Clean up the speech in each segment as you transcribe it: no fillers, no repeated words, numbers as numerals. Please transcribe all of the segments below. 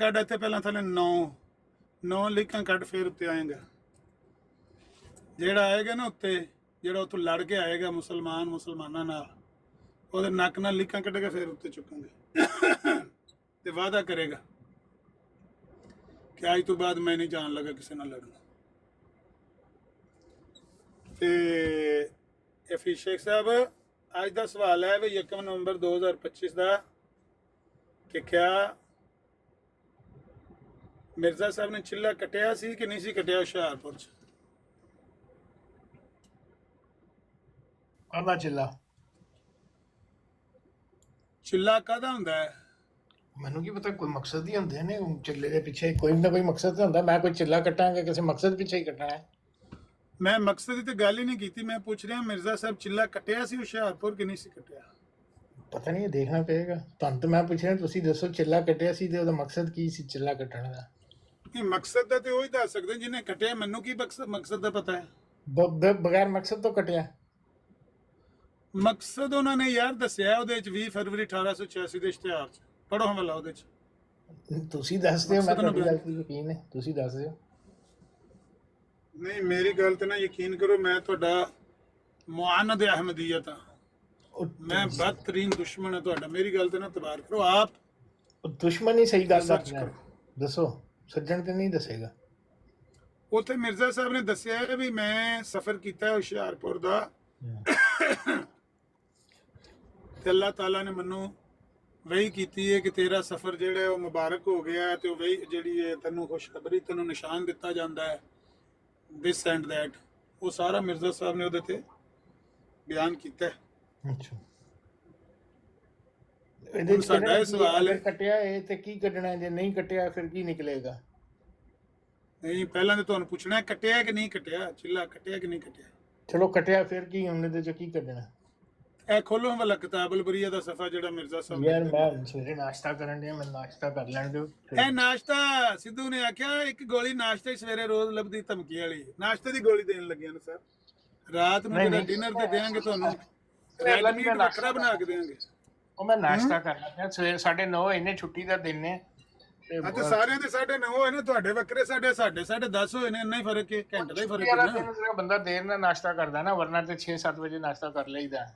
ਕੱਢ ਇੱਥੇ ਪਹਿਲਾਂ ਥੱਲੇ 9 ਲਿਖਾਂ ਕੱਢ, ਫਿਰ ਉੱਤੇ ਆਏਗਾ। ਜਿਹੜਾ ਆਏਗਾ ਨਾ ਉੱਤੇ, ਜਿਹੜਾ ਉੱਥੋਂ ਲੜ ਕੇ ਆਏਗਾ ਮੁਸਲਮਾਨਾਂ ਨਾਲ, ਉਹਦੇ ਨੱਕ ਨਾਲ ਲਿਖਾਂ ਕੱਢੇਗਾ, ਫਿਰ ਉੱਤੇ ਚੁੱਕਾਂਗੇ ਤੇ ਵਾਅਦਾ ਕਰੇਗਾ ਕਿ ਅੱਜ ਤੋਂ ਬਾਅਦ ਮੈਂ ਨਹੀਂ ਜਾਣ ਲੱਗਾ ਕਿਸੇ ਨਾਲ ਲੜਨਾ। ਤੇ ਫਿਰ ਸ਼ੇਖ ਸਾਹਿਬ ਅੱਜ ਦਾ ਸਵਾਲ ਹੈ ਵੀ 1 ਨਵੰਬਰ 2025 ਦਾ ਕਿ ਕਿਆ ਮਿਰਜ਼ਾ ਸਾਹਿਬ ਨੇ ਚਿੱਲਾ ਕੱਟਿਆ ਸੀ ਕਿ ਨਹੀਂ ਸੀ ਕੱਟਿਆ ਹੁਸ਼ਿਆਰਪੁਰ 'ਚ? ਕਾਹਦਾ ਚਿੱਲਾ ਕਾਹਦਾ ਹੁੰਦਾ ਹੈ? ਮੈਨੂੰ ਕੀ ਪਤਾ, ਕੋਈ ਮਕਸਦ ਹੀ ਹੁੰਦੇ ਨੇ ਚਿੱਲੇ ਦੇ ਪਿੱਛੇ, ਕੋਈ ਨਾ ਕੋਈ ਮਕਸਦ ਤਾਂ ਹੁੰਦਾ। ਮੈਂ ਕੋਈ ਚਿੱਲਾ ਕੱਟਾਂਗਾ ਕਿਸੇ ਮਕਸਦ ਪਿੱਛੇ ਹੀ ਕੱਟਣਾ ਹੈ। ਮੈਂ ਮਕਸਦ ਦੀ ਤੇ ਗੱਲ ਹੀ ਨਹੀਂ ਕੀਤੀ, ਮੈਂ ਪੁੱਛ ਰਿਹਾ ਮਿਰਜ਼ਾ ਸਾਹਿਬ ਚਿੱਲਾ ਕੱਟਿਆ ਸੀ ਹੁਸ਼ਿਆਰਪੁਰ ਕਿ ਨਹੀਂ ਸੀ ਕੱਟਿਆ? ਪਤਾ ਨਹੀਂ, ਦੇਖਣਾ ਪਏਗਾ। ਤੁਹਾਨੂੰ ਤਾਂ ਮੈਂ ਪੁੱਛ ਰਿਹਾ, ਤੁਸੀਂ ਦੱਸੋ ਚਿੱਲਾ ਕੱਟਿਆ ਸੀ ਤੇ ਉਹਦਾ ਮਕਸਦ ਕੀ ਸੀ ਚਿੱਲਾ ਕੱਟਣ ਦਾ? ਨਹੀਂ, ਮਕਸਦ ਦਾ ਤੇ ਉਹੀ ਦੱਸ ਸਕਦੇ ਜਿਹਨੇ ਕੱਟਿਆ। ਮੈਨੂੰ ਕੀ ਮਕਸਦ ਦਾ ਪਤਾ ਹੈ? ਬਗੈਰ ਮਕਸਦ ਤੋਂ ਕੱਟਿਆ। ਮਕਸਦ ਉਹਨਾਂ ਨੇ ਯਾਰ ਦੱਸਿਆ ਉਹਦੇ ਚ 20 ਫਰਵਰੀ 1886 ਦੇ ਇਸ਼ਤਿਹਾਰ 'ਚ। ਪੜੋ ਹਵਾਲਾ ਉਹਦੇ 'ਚ। ਤੁਸੀਂ ਦੱਸ ਦਿਓ, ਮੈਂ ਤੁਹਾਡੀ ਗੱਲ ਤੇ ਯਕੀਨ ਹੈ, ਤੁਸੀਂ ਦੱਸ ਦਿਓ। ਨਹੀਂ, ਮੇਰੀ ਗੱਲ ਤੇ ਨਾ ਯਕੀਨ ਕਰੋ, ਮੈਂ ਤੁਹਾਡਾ ਮੁਆਨਦ ਅਹਿਮਦੀਅਤ ਹਾਂ, ਮੈਂ ਬਦਤਰੀਨ ਦੁਸ਼ਮਣ ਹਾਂ ਤੁਹਾਡਾ। ਮੇਰੀ ਗੱਲ ਤੇ ਨਾ ਤਬਾਰ ਕਰੋ ਆਪ। ਦੁਸ਼ਮਣ ਹੀ ਸਹੀ ਗੱਲ ਸਰਚ ਕਰੋ। ਦੱਸੋ, ਸੱਜਣ ਤੇ ਨਹੀਂ ਦੱਸੇਗਾ। ਉੱਥੇ ਮਿਰਜ਼ਾ ਸਾਹਿਬ ਨੇ ਦੱਸਿਆ ਹੈ ਵੀ ਮੈਂ ਸਫ਼ਰ ਕੀਤਾ ਹੈ ਹੁਸ਼ਿਆਰਪੁਰ ਦਾ ਤੇ ਅੱਲਾਹ ਤਾਲਾ ਨੇ ਮੈਨੂੰ ਵਹੀ ਕੀਤੀ ਹੈ ਕਿ ਤੇਰਾ ਸਫ਼ਰ ਜਿਹੜਾ ਉਹ ਮੁਬਾਰਕ ਹੋ ਗਿਆ, ਤੇ ਉਹ ਵਹੀ ਜਿਹੜੀ ਹੈ ਤੈਨੂੰ ਖੁਸ਼ਖਬਰੀ, ਤੈਨੂੰ ਨਿਸ਼ਾਨ ਦਿੱਤਾ ਜਾਂਦਾ ਹੈ ਦਿਸ ਐਂਡ ਦੈਟ। ਉਹ ਸਾਰਾ ਮਿਰਜ਼ਾ ਸਾਹਿਬ ਨੇ ਉਹਦੇ ਤੇ ਬਿਆਨ ਕੀਤਾ ਹੈ। ਅੱਛਾ, ਇਹਦੇ ਚ ਸਾਡਾ ਇਹ ਸਵਾਲ ਹੈ, ਕੱਟਿਆ ਇਹ ਤੇ ਕੀ ਕੱਢਣਾ, ਜੇ ਨਹੀਂ ਕੱਟਿਆ ਫਿਰ ਕੀ ਨਿਕਲੇਗਾ? ਨਹੀਂ, ਪਹਿਲਾਂ ਤਾਂ ਤੁਹਾਨੂੰ ਪੁੱਛਣਾ ਹੈ ਕੱਟਿਆ ਕਿ ਨਹੀਂ ਕੱਟਿਆ, ਚਿੱਲਾ ਕੱਟਿਆ ਕਿ ਨਹੀਂ ਕੱਟਿਆ। ਚਲੋ ਕੱਟਿਆ, ਫਿਰ ਕੀ ਹੁਣ ਇਹਦੇ ਚ ਕੀ ਕੱਢਣਾ? ਇਹ ਖੋਲੋ ਵਾਲਾ ਕਿਤਾਬੁਲ ਬਰੀਆ ਦਾ ਸਫਾ ਜਿਹੜਾ ਮਿਰਜ਼ਾ ਸਾਹਿਬ ਯਾਰ ਮੈਂ ਸਵੇਰੇ ਨਾਸ਼ਤਾ ਕਰਨ ਡਿਆ, ਮੈਂ ਨਾਸ਼ਤਾ ਕਰ ਲੈਣ ਦਿਓ। ਇਹ ਨਾਸ਼ਤਾ ਸਿੱਧੂ ਨੇ ਆਖਿਆ ਇੱਕ ਗੋਲੀ ਨਾਸ਼ਤੇ ਸਵੇਰੇ ਰੋਜ਼ ਲੱਭਦੀ ਧਮਕੀ ਵਾਲੀ, ਨਾਸ਼ਤੇ ਦੀ ਗੋਲੀ ਦੇਣ ਲੱਗਿਆ ਨੇ ਸਰ। ਰਾਤ ਨੂੰ ਜਿਹੜਾ ਡਿਨਰ ਤੇ ਦੇਾਂਗੇ ਤੁਹਾਨੂੰ ਰੈਡ ਮੀਟ ਵੱਖਰਾ ਬਣਾ ਕੇ ਦੇਾਂਗੇ। ਉਹ ਮੈਂ ਨਾਸ਼ਤਾ ਕਰਨਾ ਪਿਆ ਸਵੇਰੇ 9:30, ਇਹਨੇ ਛੁੱਟੀ ਦਾ ਦਿਨ ਨੇ ਤੇ ਸਾਰਿਆਂ ਦੇ 9:30 ਹੋਏ ਨੇ, ਤੁਹਾਡੇ ਵੱਖਰੇ 10:30 ਹੋਏ ਨੇ। ਇੰਨਾ ਹੀ ਫਰਕ ਹੈ, ਘੰਟੇ ਦਾ ਹੀ ਫਰਕ ਹੈ ਨਾ। ਬੰਦਾ ਦੇਰ ਨਾਲ ਨਾਸ਼ਤਾ ਕਰਦਾ ਨਾ, ਵਰਨਾ ਤੇ 6-7 ਵਜੇ ਨਾਸ਼ਤਾ ਕਰ ਲਈਦਾ।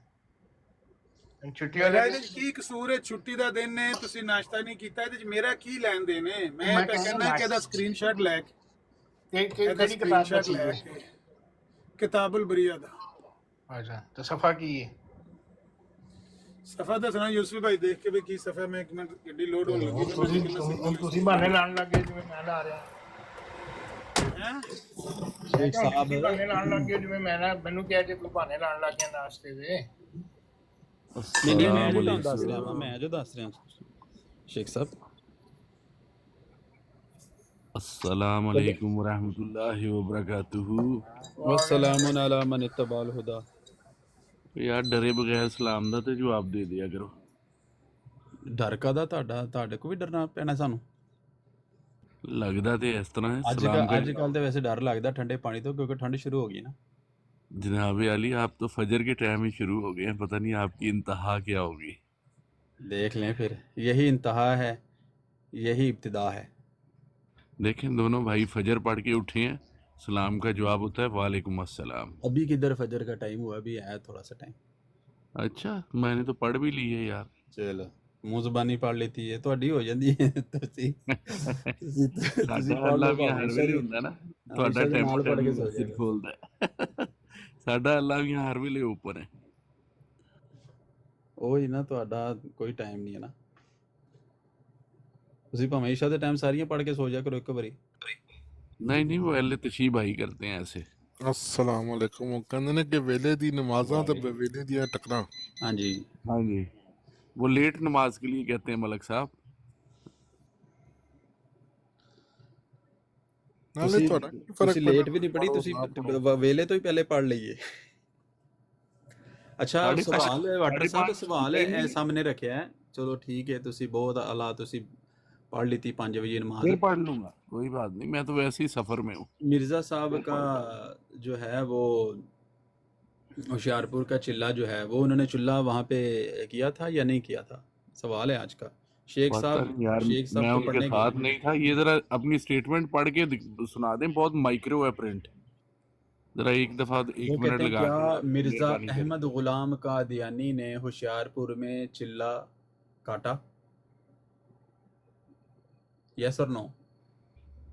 ਛੁੱਟੀ ਵਾਲੇ ਇਹਦੇ ਚ ਕੀ ਕਸੂਰ ਹੈ? ਛੁੱਟੀ ਦਾ ਦਿਨ ਹੈ, ਤੁਸੀਂ ਨਾਸ਼ਤਾ ਨਹੀਂ ਕੀਤਾ, ਇਹਦੇ ਚ ਮੇਰਾ ਕੀ ਲੈਣ ਦੇਣ ਹੈ? ਮੈਂ ਤਾਂ ਕਹਿੰਦਾ ਕਿ ਇਹਦਾ ਸਕਰੀਨਸ਼ਾਟ ਲੈ ਕੇ ਕਿਹੜੀ ਕਿਤਾਬ ਲੈ ਕੇ ਕਿਤਾਬੁਲ ਬਰੀਆ ਦਾ। ਅੱਛਾ, ਤਾਂ ਸਫਾ ਕੀ ਹੈ? ਸਫਾ ਦੱਸਣਾ ਯੂਸਫੀ ਭਾਈ, ਦੇਖ ਕੇ ਵੀ ਕੀ ਸਫਾ। ਮੈਂ ਇੱਕ ਮਿੰਟ ਗੱਡੀ ਲੋਡ ਹੋਣ ਲੱਗੀ। ਤੁਸੀਂ ਬਹਾਨੇ ਲਾਉਣ ਲੱਗੇ ਜਿਵੇਂ ਮੈਂ ਲਾ ਰਿਹਾ ਹੈ ਸ਼ੇਖ ਸਾਹਿਬ, ਬਹਾਨੇ ਲਾਉਣ ਲੱਗੇ ਜਿਵੇਂ ਮੈਨੂੰ ਕਿਹਾ ਜੇ ਕੋਈ ਬਹਾਨੇ ਲਾਉਣ ਲੱਗ ਗਿਆ ਨਾਸ਼ਤੇ ਦੇ। ਨਹੀਂ, ਮੈਂ ਜੋ ਦੱਸ ਰਿਹਾ ਸ਼ੇਖ ਸਾਹਿਬ। अस्सलाम वालेकुम रहमतुल्लाहि व बरकातुहू। वस्सलामुन अला मन इत्तबाल हुदा। यार डरे बगैर सलाम ਦਾ ਤੇ ਜਵਾਬ ਦੇ ਦਿਆ ਕਰੋ। ਡਰ ਕਾਦਾ ਤੁਹਾਡੇ ਕੋ ਵੀ ਡਰਨਾ ਪੈਣਾ ਸਾਨੂੰ? ਲੱਗਦਾ ਤੇ ਇਸ ਤਰ੍ਹਾਂ ਹੈ ਸਲਾਮ ਅੱਜ ਕੱਲ ਤੇ ਵੈਸੇ ਡਰ ਲੱਗਦਾ ਠੰਡੇ ਪਾਣੀ ਤੋਂ, क्योंकि ठंड शुरू हो गई ना। जनाब अली, आप तो फजर के टाइम ही शुरू हो गए हैं, पता नहीं आपकी इंतहा क्या होगी। देख लें फिर, यही इंतहा है, यही इब्तिदा है। देखें दोनों भाई फजर पढ़ के उठे हैं, सलाम का जवाब होता है वालेकुम अस्सलाम। अभी किधर फजर का टाइम हुआ, अभी है थोड़ा सा टाइम। अच्छा, मैंने तो पढ़ भी ली है यार। चलो, मुँह ज़बानी पढ़ लेती है ਤੁਹਾਡੀ ਹੋ ਜਾਂਦੀ ਹੈ। ਤੁਸੀਂ ਸਾਡਾ ਅੱਲਾ ਵੀ ਹਰ ਵੇਲੇ ਹੁੰਦਾ ਨਾ, ਤੁਹਾਡਾ ਟਾਈਮ ਪੜ ਕੇ ਮਸਜਿਦ ਖੋਲਦਾ। ਸਾਡਾ ਅੱਲਾ ਵੀ ਹਰ ਵੇਲੇ ਉੱਪਰ ਹੈ। ਉਹ ਹੀ ਨਾ, ਤੁਹਾਡਾ ਕੋਈ ਟਾਈਮ ਨਹੀਂ ਹੈ ਨਾ। ਤੁਸੀਂ ਭਾਵੇਂ ਇਸ਼ਾ ਦੇ ਟਾਈਮ ਸਾਰੀਆਂ ਪੜ੍ਹ ਕੇ ਸੋ ਜਾ ਕਰੋ ਇੱਕ ਵਾਰੀ। ਨਹੀਂ वो अल्ले तशीब भाई करते हैं ऐसे। अस्सलाम वालेकुम। वो कहते ने कि वेले दी नमाज़ां ते वेले दियां टकरां। हाँ जी, हाँ जी, वो लेट नमाज के लिए कहते हैं मलक साहब। नाले ਤੁਹਾਡਾ ਕੀ ਫਰਕ ਤੁਸੀਂ ਲੇਟ ਵੀ ਨਹੀਂ ਪੜ੍ਹੀ, ਤੁਸੀਂ ਵੇਲੇ ਤੋਂ ਹੀ ਪਹਿਲੇ ਪੜ੍ਹ ਲਈਏ। ਅੱਛਾ, ਸਵਾਲ ਹੈ ਵਾਟਰ ਸਾਹਿਬ, ਸਵਾਲ ਹੈ ਇਹ ਸਾਹਮਣੇ ਰੱਖਿਆ ਹੈ। ਚਲੋ ਠੀਕ ਹੈ, ਤੁਸੀਂ ਬਹੁਤ ਆਲਾ, ਤੁਸੀਂ पढ़ ली थी 5 बजे नमाज। फिर पढ़ लूंगा, कोई बात नहीं, मैं तो वैसे ही सफ़र में हूँ। मिर्ज़ा साहब का जो है वो होशियारपुर का चिल्ला जो है वो उन्होंने चुल्ला वहाँ पे किया था या नहीं किया था, सवाल है आज का। शेख पता साहब नहीं यार, शेख साहब मैं तो उनके पढ़ने साथ गए नहीं था। ये जरा अपनी स्टेटमेंट पढ़ के सुना दें, बहुत माइक्रो है प्रिंट। जरा एक दफा वो 1 मिनट कहते हैं लगा क्या के मिर्जा मेहरबानी करें। अहमद गुलाम कादियानी ने होशियारपुर में चिल्ला काटा, यस और नो?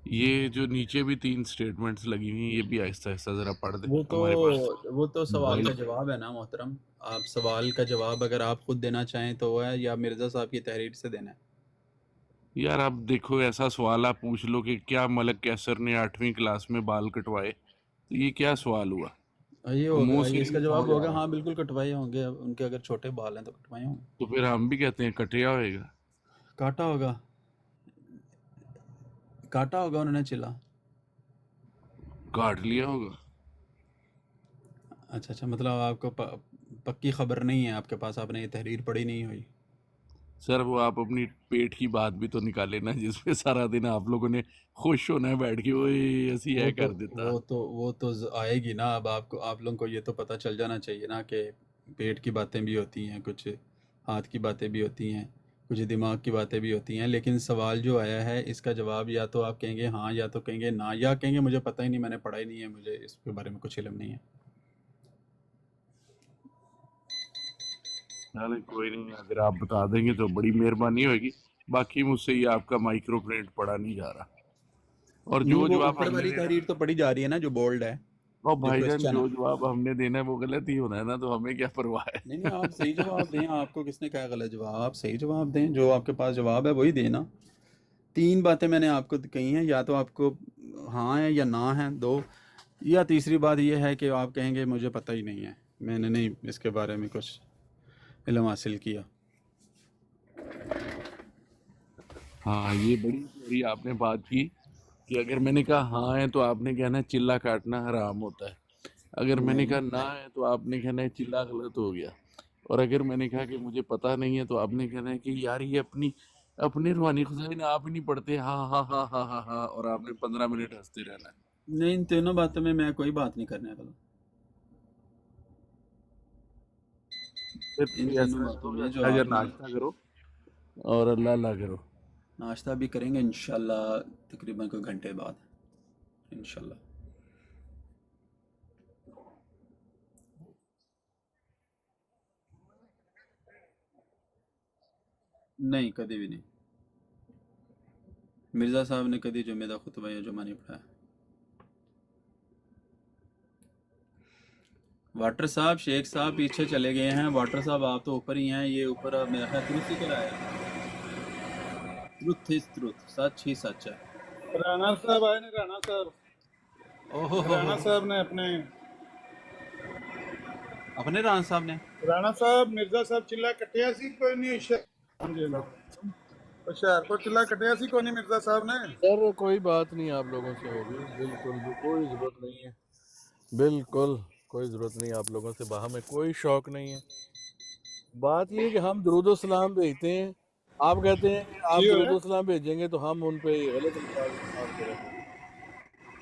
ये जो नीचे भी 3 स्टेटमेंट्स लगी हुई हैं, ये भी आहिस्ता आहिस्ता जरा पढ़ दें। वो हमारे पास तो सवाल का मोबाइल जवाब है ना मोहतरम। आप सवाल का जवाब अगर आप खुद देना चाहें तो वो है, या मिर्जा साहब की तहरीर से देना है? यार, अब देखो, ऐसा सवाल आप पूछ लो कि क्या मलक कैसर ने 8वीं क्लास में बाल कटवाए, तो ये क्या सवाल हुआ? ये वो मुंह होगा, से ये ही इसका निकल जवाब होगा जाएगा। हाँ बिल्कुल कटवाए होंगे। अब उनके अगर छोटे बाल हैं तो कटवाए होंगे। तो फिर हम भी कहते हैं कटिया होएगा। काटा होगा, काटा होगा उन्होंने चिल्ला। काट लिया होगा। अच्छा, मतलब आपको पक्की खबर नहीं है आपके पास, आपने ये तहरीर पढ़ी नहीं हुई। सर, वो आप अपनी पेट की बात भी तो निकाले ना, जिसमें सारा दिन आप लोगों ने खुश होना है बैठ के, ओए ऐसी है कर देता। वो तो आएगी ना। अब आपको, आप लोगों को ये तो पता चल जाना चाहिए ना कि पेट की बातें भी होती हैं, कुछ हाथ की बातें भी होती हैं, कुछ दिमाग की बातें भी होती हैं। लेकिन सवाल जो आया है इसका जवाब या तो आप कहेंगे हाँ, या तो कहेंगे ना, या कहेंगे मुझे पता ही नहीं, मैंने पढ़ा ही नहीं है, मुझे इसके बारे में कुछ इल्म नहीं है। चलो कोई नहीं, अगर आप बता देंगे तो बड़ी मेहरबानी होगी। बाकी मुझसे ये आपका माइक्रो प्रिंट पढ़ा नहीं जा रहा। और नहीं, जो वो जवाब ऊपर हमने वाली देना है, तहरीर तो पढ़ी जा रही है ना, जो बोल्ड है, और जो भाईजान क्वेश्चन जो है। जवाब हमने देना है वो गलत ही होना है ना, तो हमें क्या परवाह है। नहीं, आप सही जवाब दें। आपको किसने कहा गलत जवाब? आप सही जवाब दें, जो आपके पास जवाब है वही देना। 3 बातें मैंने आपको कही हैं, या तो आपको हाँ है या ना है 2, या तीसरी बात यह है कि आप कहेंगे मुझे पता ही नहीं है, मैंने नहीं इसके बारे में कुछ इल्म हासिल किया। हाँ, ये बड़ी बड़ी आपने बात की कि अगर मैंने कहा हाँ है तो आपने कहना है चिल्ला काटना हराम होता है। अगर मैंने कहा ना है तो आपने कहना है चिल्ला गलत हो गया। और अगर मैंने कहा कि मुझे पता नहीं है तो आपने कहना है कि यार ये अपनी रूहानी खुदाई ने आप ही नहीं पढ़ते, हाँ हाँ हाँ हाँ हाँ हाँ, और आपने 15 मिनट हंसते रहना है। नहीं, इन तीनों बातों में मैं कोई बात नहीं करने वाला। फिर इन कोई तीनों ऐसा बातों करो, में जो अच्छा आपने नाश्ता करो और अल्लाह अल्लाह करो। नाश्ता भी करेंगे इंशाल्लाह तकरीबन कोई घंटे बाद इंशाल्लाह। नहीं, कभी भी नहीं। मिर्ज़ा साहब ने कभी जुमे का खुतबा या जुमा नहीं पढ़ाया। वाटर साहब, शेख साहब पीछे चले गए हैं। वाटर साहब आप तो ऊपर ही हैं, ये ऊपर अब मेरा ख्याल ट्रुथ ही कराया। ट्रुथ इज ट्रुथ, सच ही सच है। राणा साहब आए ने, राणा साहब, ओहो राणा साहब ने अपने रान साहब ने राणा साहब मिर्जा साहब चिल्ला कटिया सी कोई नहीं हुशियारपुर चिल्ला कटिया सी कोई नहीं मिर्जा साहब ने। सर कोई बात नहीं आप लोगों से होगी, बिल्कुल भी कोई ज़रूरत नहीं है, बिल्कुल कोई ज़रूरत नहीं, आप लोगों से हमें कोई शौक नहीं है। बात ये है कि हम दरूद सलाम भेजते हैं, आप कहते हैं कि आप जी हो दरूद सलाम भेजेंगे तो हम उन पे गलत अल्फाज इस्तेमाल करेंगे।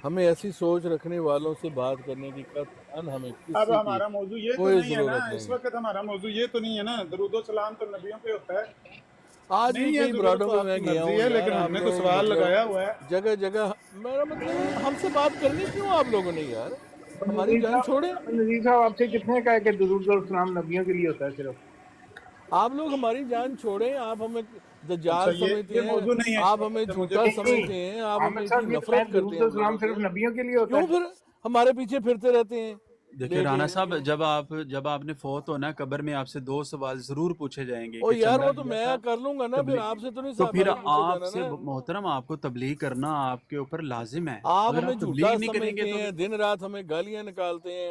हमें ऐसी सोच रखने वालों से बात करने की कतई हमें अब किसी की हमारा मौजू ये तो कोई नहीं है ना, ज़रूरत इस नहीं। वक्त हमारा मौजू ये तो नहीं है ना, दरूदो सलाम तो नबियों पे होता है। आज नहीं भी है कई जरूरत ब्राडों तो में मैं आपकी गया मर्जी हूँ है, यार, लेकिन आप हमने तो लोग सवाल मतलब लगाया हुआ है। जगह जगह, मेरा मतलब हमसे बात करनी क्यों आप लोगों ने यार, हमारी जान छोड़े। नजीर साहब आपसे कितने कहा कि दुरूद और सलाम नबियों के लिए होता है सिर्फ? आप लोग हमारी जान छोड़ें, आप हमें अच्छा, दज्जाल समझते ये हैं, मौजू नहीं है इस आप हमें वक्त, मुझे झूठा नहीं समझते हैं, आप हमें आमिर इतनी साहब ये नफरत बताएं, करते दुरूद हैं और हम सलाम लोगों सिर्फ से, नबियों के लिए होता क्यों है? फिर हमारे पीछे फिरते रहते हैं देखिए राणा लेके। साहब, जब आपने फौत होना कब्र में आपसे 2 सवाल जरूर पूछे जाएंगे ओ कि यार चंदा वो तो दिया मैं था कर लूंगा ना, फिर तबलीग। आपसे तो नहीं तो फिर हमारे पूछे जाना आपसे ना। मोहतरम आपको तबलीग करना आपके ऊपर लाजिम है। आप अगर हमें आप झूठा तबलीग नहीं करेंगे समझते तो हैं, दिन रात हमें गालियां निकालते हैं।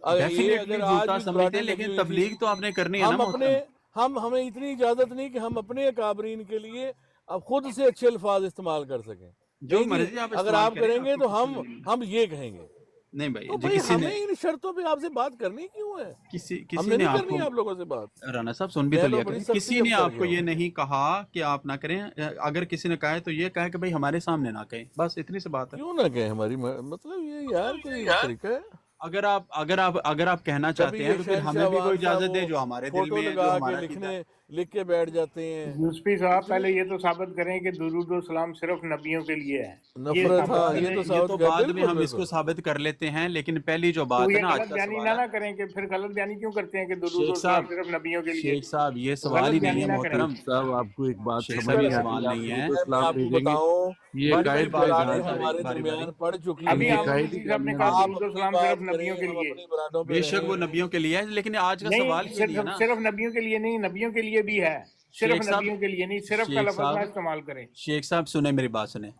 ये डेफिनेटली अगर आज झूठा भी समझते ब्राडें हैं, लगी लेकिन हुई थी, तबलीग तो आपने करनी है ना हम अपने मोहतरम। हम हमें इतनी इजाजत नहीं कि हम अपने अकाबरीन के लिए अब खुद से अच्छे अल्फाज इस्तेमाल कर सकें। जो नहीं जी, मर्जी आप अगर इस्तेमाल आप करें, करेंगे आपको तो किसी ने हम ये कहेंगे। नहीं भाई तो जी, भाई किसी ने हमें इन शर्तों पे आपसे बात करनी क्यों है? किसी हमने ने नहीं करनी आपको, है आप लोगों से बात। राणा साहब सुन भी तो मैं तो लिया बड़ी करें, सख्ती किसी अब ने कर आपको गया ये हूँ। नहीं कहा कि आप ना करें। अगर किसी ने कहा है तो ये कहा कि भाई हमारे सामने ना कहें, बस इतनी सी बात है। क्यों ना कहें हमारी मतलब ये यार कोई तरीका है? अगर आप कहना कभी चाहते हैं ये तो फिर शहनशाह हमें भी वो वार साहब इजाजत वो दे जो हमारे दिल फोटो में है, जो लगा के हमारा लिखने लिख के बैठ जाते हैं। यूसुफी साहब पहले ये तो साबित करें कि दुरूद व सलाम सिर्फ नबियों के लिए है। ये नफरत, साबित हाँ, करें। ये तो ये साबित तो कर, बाद में बिल्कुल हम इसको बिल्कुल। साबित कर लेते हैं, लेकिन पहली जो तो बात ये है ना आज गलत का बयानी सवाल ना है, करें कि फिर गलत बयानी क्यों करते हैं कि दुरूद शेख व सलाम साहब, सिर्फ नबियों के लिए। शेख साहब ये सवाल गलत ही नहीं बयानी है ना करें। मोहतरम। शेख साहब आपको एक बात शेख समझ साहब ये नहीं सवाल आती, आप नहीं है। दुरूद मैं सलाम आपको भेजेंगे, बताऊं, ये बारी बारी कायदे बात पुराने बारी गालियां बारी हमारे बारी बारी दरमियान पढ़ चुकी अभी हैं। ये आमद कायदे नजीर साहब ने गालियां कहा आप दुरूद व अपनी सलाम बात सिर्फ करें, नबियों के हम लिए। अपनी बरातों पे बेशक वो रहें। नबियों के लिए है, लेकिन आज का नहीं, सवाल ये नहीं है ना। सिर्फ नबियों के लिए नहीं, नबियों के लिए भी है, सिर्फ शेख साहब, नबियों के लिए नहीं, सिर्फ का शेख लफ्ज ना साहब, इस्तेमाल करें। शेख साहब सुने मेरी बात सुने।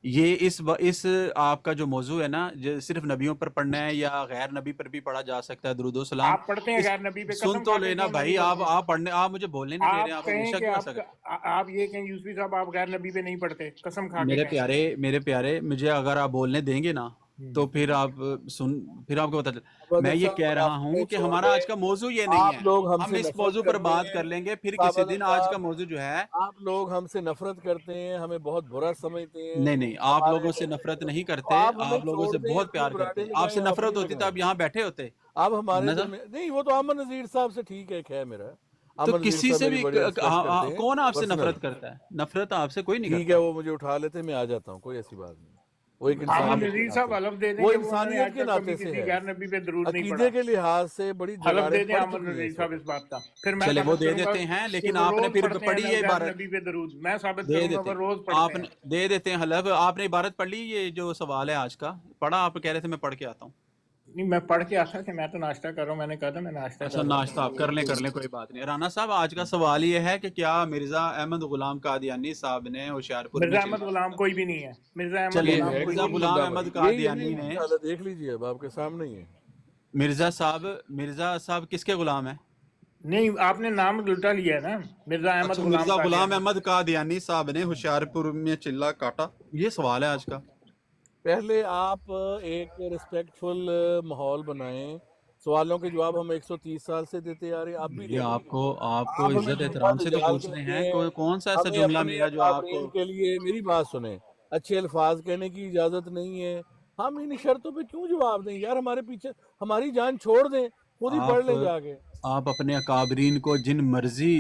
ये इस आपका जो मौजू है ना, जो सिर्फ नबियों पर पढ़ना है या गैर नबी पर भी पढ़ा जा सकता है दुरूद व सलाम, आप पढ़ते हैं इस गैर नबी पे, सुन कसम तो खा के लेना क्यों भाई। नहीं पढ़ते हैं? आप पढ़ने, आप मुझे बोलने नहीं दे रहे हैं, आप आप कहें हमेशा कि क्यों ऐसा करते आप ये कहें यूसुफी साहब आप गैर नबी पे नहीं पढ़ते, कसम खा हैं? के कहें। मेरे प्यारे मुझे अगर आप बोलने देंगे ना तो फिर आप फिर आपको पता चल। मैं ये कह रहा हूँ कि हमारा आज का मौजू ये नहीं आप है। लोग हम हमसे इस नफरत मौजू पर करते बात हैं। कर लेंगे फिर साहब किसी अदर दिन। आज का साहब, मौजू जो है, आप लोग हमसे नफरत करते हैं, हमें बहुत बुरा समझते हैं। नहीं नहीं, आप हमारे लोगों से नफरत नहीं तो करते, आप हमें आप लोगों छोड़ से दें, बहुत अपनी प्यार बुराटे करते हैं। लगाएं, आपसे अपनी नफरत होती तो आप लगाएं। यहाँ बैठे होते। अब हमारे नजर दरमियान नहीं, वो तो अमन नज़ीर साहब से ठीक है, खैर मेरा तो अमन नज़ीर किसी साहब से मेरी भी बड़ी रिस्पेक्ट करते हैं, कौन आपसे पर्सनल। नफरत करता है? नफरत आपसे कोई नहीं ठीक है, करता। वो मुझे उठा लेते, मैं आ जाता हूँ, कोई ऐसी बात नहीं। वो एक अहमद इंसानियत के नजीर साहब नाते, हलफ दे दें वो कि वो उन्होंने इंसानियत आज के तक कभी नाते से किसी है, गैर नबी पे दरूद नहीं अकीदे पढ़ा। के लिहाज से बड़ी हलफ दरारें दे दें पड़ अहमद चुकी हैं नजीर इस साहब वक्त। इस बात का, फिर मैं चले वो साबित दे करूंगा देते हैं, कि लेकिन वो आपने रोज फिर पढ़ते पढ़ी हैं है गैर इबारत, नबी पे दरूद। मैं साबित दे करूंगा देते वो हैं, रोज पढ़ते आपने हैं। दे देते हैं हलफ। आपने इबारत पढ़ ली? ये जो सवाल है आज का पढ़ा? आप कह रहे थे मैं पढ़ के आता हूँ। नहीं, मैं पढ़ के आता कि मैं तो नाश्ता कर रहा हूँ, मैंने कहा था मैं नाश्ता अच्छा कर रहा नाश्ता आप कर लें, कोई बात नहीं। राना साहब, आज का सवाल ये है कि क्या मिर्जा अहमद गुलाम कादियानी साहब ने होशियारपुर में मिर्जा अहमद चिल्ला, गुलाम कोई भी नहीं है, मिर्जा अहमद चले ये गुलाम है कोई मिर्जा कौन भी नहीं गुलाम बंदा अहमद भाई? कादियानी यही ने, हालत देख लीजिए, अब आपके सामने ही है। मिर्जा साहब किसके गुलाम है? नहीं, आपने नाम उल्टा लिया है ना, मिर्जा अहमद अच्छा, गुलाम मिर्जा गुलाम कादियानी। अहमद कादियानी साहब ने होशियारपुर में चिल्ला काटा, ये सवाल है आज का। पहले आप एक रिस्पेक्टफुल माहौल बनाएं, सवालों के जवाब हम 130 साल से देते आ रहे हैं, आप भी ये दे रहे हैं। आपको आप हमें इज्जत जुम्मा एहतराम से तो दजाल पूछने कहते हैं, हैं, कौन सा ऐसा हमें जुमला अपनी मेरा जो अकाबरीन आपको, के लिए, मेरी बात सुने, अच्छे अल्फाज कहने की इजाज़त नहीं है। हम इन शर्तों पे क्यों जवाब दें यार? हमारे पीछे हमारी जान छोड़ दें, खुद ही पढ़ लें जाके। आप अपने अकाबरीन को जिन मर्जी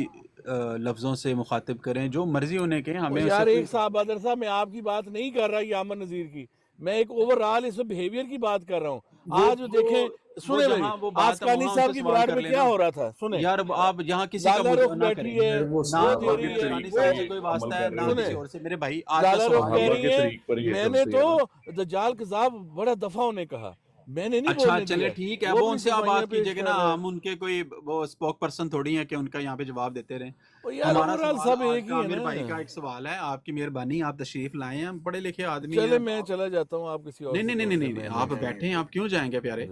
लफ्ज़ों से मुखातिब करें, जो मर्जी उन्हें कहें, ओ हमें उससे यार, कोई, एक साहब बदर साहब, मैं आपकी बात नहीं कर रहा, ये अमन नज़ीर की, मैं एक ओवरऑल इसमें बिहेवियर की बात कर रहा हूँ। आज देखें, वो सुने मेरी, जहाँ वो बात है आसकानी वहाँ साहब उनसे की सवाल बराड़ कर में क्या लेना हो रहा था, सुने, यार। आप यहाँ किसी का लाला रुख ना बैठी करें है, ना, वो वो दे रही है, कादियानी साहब से कोई वास्ता है ना सुने, किसी और से। मेरे भाई, आज का लाला रुख सवाल कह है। रही है, मैंने तो दज्जाल कज़ाब बड़ा दफा ने कहा, मैंने नहीं अच्छा बोलने चले दिया। ठीक है, वो वो अपनी उनसे आप सफाइयाँ बात पेश कीजिएगा कर ना, रहा है। हम उनके कोई वो स्पोक पर्सन थोड़ी हैं कि उनका यहाँ पे जवाब देते रहें। ओ यार, हमारा ओवरऑल सवाल सब आज एक का ही है आमिर भाई ना। का एक सवाल है, आपकी मेहरबानी, आप तशरीफ लाए हैं, हम पढ़े लिखे आदमी चले, हैं। मैं चला जाता हूँ, आप किसी और नहीं से नहीं नहीं बात नहीं करना नहीं, है। आप बैठे हैं, आप क्यों जाएंगे प्यारे?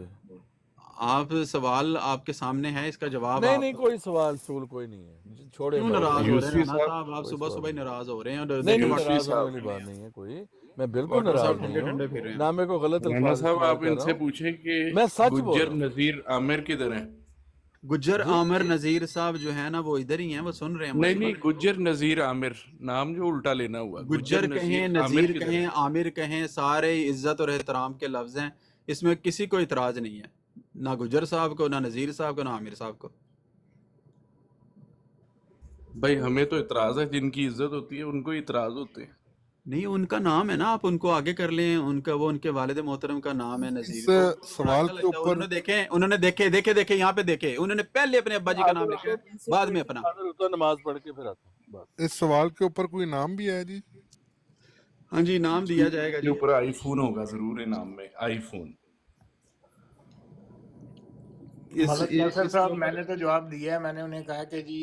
आप सवाल आपके सामने है, इसका जवाब नहीं आप नहीं, कोई सवाल सूल कोई नहीं है, छोड़े क्यों बात। नाराज हो रहे हैं? यूसुफी राना साहब, साहब, आप कोई सुबह सवाल सुबह नहीं, नाराज हो रहे हैं और नहीं देखिए नहीं, यूसुफी नाराज होने साहब, वाली बात नहीं है कोई, मैं बिल्कुल डॉक्टर नाराज साहब नहीं ठंडे ठंडे हूँ फिर रहे हैं। ना, मेरे को गलत राना अल्फाज साहब इस्तेमाल आप कर रहा इनसे हूँ, पूछें कि मैं सच बोल गुज्जर रहा हूँ। नजीर आमिर किधर हैं? गुज्जर आमिर नजीर साहब जो है ना, वो इधर ही हैं, वो सुन रहे हैं नहीं हमारी नहीं, बात। गुज्जर नजीर आमिर नाम जो उल्टा लेना हुआ, गुज्जर कहें, आमिर नजीर किधर कहें, हैं? आमिर कहें, सारे इज्जत और एहतराम के लफ्ज हैं, इसमें किसी को इतराज नहीं है, ना गुज्जर साहब को, ना नजीर साहब को, ना आमिर साहब को। भाई हमें तो इतराज है, जिनकी इज्जत होती है उनको इतराज होते हैं। नहीं, उनका नाम है ना, आप उनको आगे कर लें, उनका वो उनके वालिद मोहतरम का नाम है नजीर। इस तो सवाल अच्छा के लगता है, ऊपर उन्होंने देखे यहाँ पे देखे, उन्होंने पहले अपने अब्बा जी का नाम लिखा है, बाद में अपना। तो नमाज पढ़ के फिर आता हूँ, बस। इस सवाल के ऊपर कोई नाम भी है जी? हाँ जी, नाम दिया जाएगा के जी। ऊपर आईफोन होगा जरूर, इनाम में आईफोन। मलक नसर साहब, मैंने तो जवाब दिया है, मैंने उन्हें कहा कि जी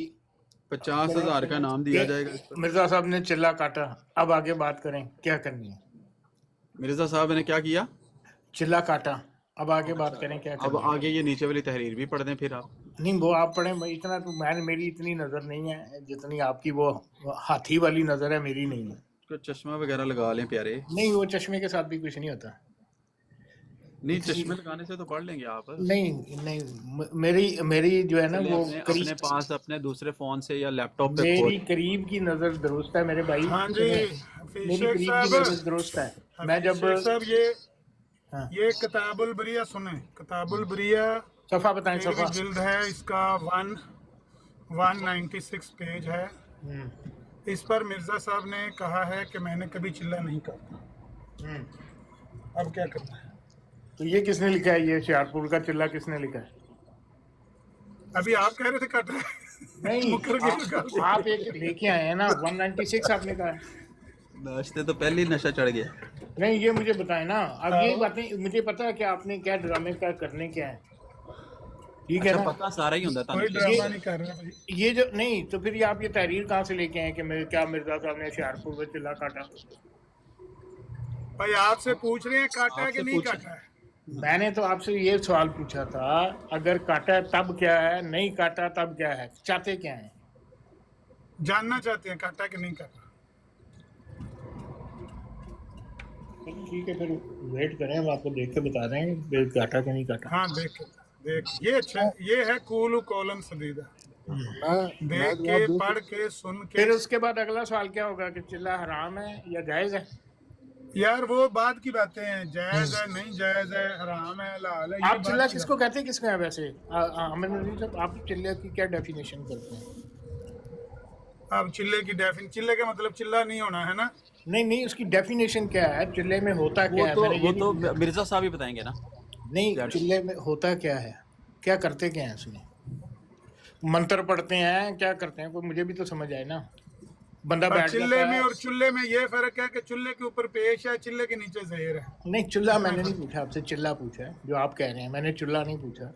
50,000 का नाम दिया जाएगा इस पर। मिर्जा साहब ने चिल्ला काटा, अब आगे बात करें, क्या करनी है? मिर्जा साहब ने क्या किया? चिल्ला काटा, अब आगे बात करें, क्या अब करनी है? आगे ये नीचे वाली तहरीर भी पढ़ दें फिर आप। नहीं, वो आप पढ़ें, इतना तो मेरी इतनी नज़र नहीं है जितनी आपकी वो हाथी वाली नज़र है, मेरी नहीं है। तो चश्मा वगैरह लगा लें प्यारे। नहीं, वो चश्मे के साथ भी कुछ नहीं होता। नहीं, चश्मे लगाने से तो पढ़ लेंगे आप। नहीं नहीं, मेरी जो है ना चलिए वो अपने पास अपने दूसरे फोन से या लैपटॉप पे मेरी करीब की नज़र दुरुस्त है मेरे भाई। हाँ जी, मेरी शेख करीब की साहब, नज़र दुरुस्त है। मैं जब शेख साहब हाँ, ये किताबुल बरिया सुने, किताबुल बरिया सफ़ा बताएं, 13वीं सफ़ा। जिल्द है, इसका 196 पेज है। इस पर मिर्जा साहब ने कहा है कि मैंने कभी चिल्ला नहीं काटा। अब क्या करना है? तो ये किसने लिखा है? ये होशियारपुर का चिल्ला किसने लिखा है? अभी आप कह रहे थे काटा है। नहीं, मुकर के निकाल आप एक लेके आए हैं ना, 196 आपने कहा है। नाश्ते तो पहले ही नशा चढ़ गया। नहीं, ये मुझे बताएं ना। अब ये बातें मुझे पता है कि आपने क्या ड्रामे का करने क्या है, ठीक है ना? पता सारा ही होता कोई ड्रामा नहीं कर रहा भाई। ये जो नहीं, तो फिर ये आप ये तहरीर कहाँ से लेके आए कि मेरे क्या मिर्जा साहब ने होशियारपुर में चिल्ला काटा? भाई आपसे पूछ रहे हैं काटा है कि नहीं काटा है। मैंने तो आपसे ये सवाल पूछा था, अगर काटा है तब क्या है, नहीं काटा तब क्या है, चाहते क्या है? जानना चाहते हैं काटा कि नहीं काटा। ठीक है, फिर वेट करें, हम आपको देख के बता रहे हैं कि काटा कि नहीं काटा। हाँ देख ये अच्छा, ये है कूलू कॉलम सदीदा। देख के पढ़ के सुन के। फिर उसके बाद अगला सवाल क्या होगा कि चिल्ला हराम है या जायज़ है? यार वो बात की बातें हैं, जायज है नहीं जायज है, हराम है हलाल है। ये आप बात चिल्ला की किसको कहते हैं, किसको है वैसे? आमिर नज़ीर साहब, आप चिल्ले की क्या डेफिनेशन करते हैं? बात। अब चिल्ले की चिल्ले का मतलब चिल्ला नहीं होना है ना। नहीं, उसकी डेफिनेशन क्या है? चिल्ले में होता क्या है? मैंने ये नहीं पूछा। मिर्जा साहब ही बताएंगे ना। नहीं, चिल्ले में होता क्या है, क्या करते क्या हैं उसमें? मंत्र पढ़ते हैं, क्या करते हैं? कोई मुझे भी तो समझ आए ना। बंदा अब बैठ चिल्ले जाता में है। और चुल्ले में ये फर्क है कि चुल्ले के ऊपर पेश है, चिल्ले के नीचे जहर है। नहीं, चुल्ला मैंने नहीं पूछा आपसे, चिल्ला पूछा है जो आप कह रहे हैं। मैंने चुल्ला नहीं पूछा,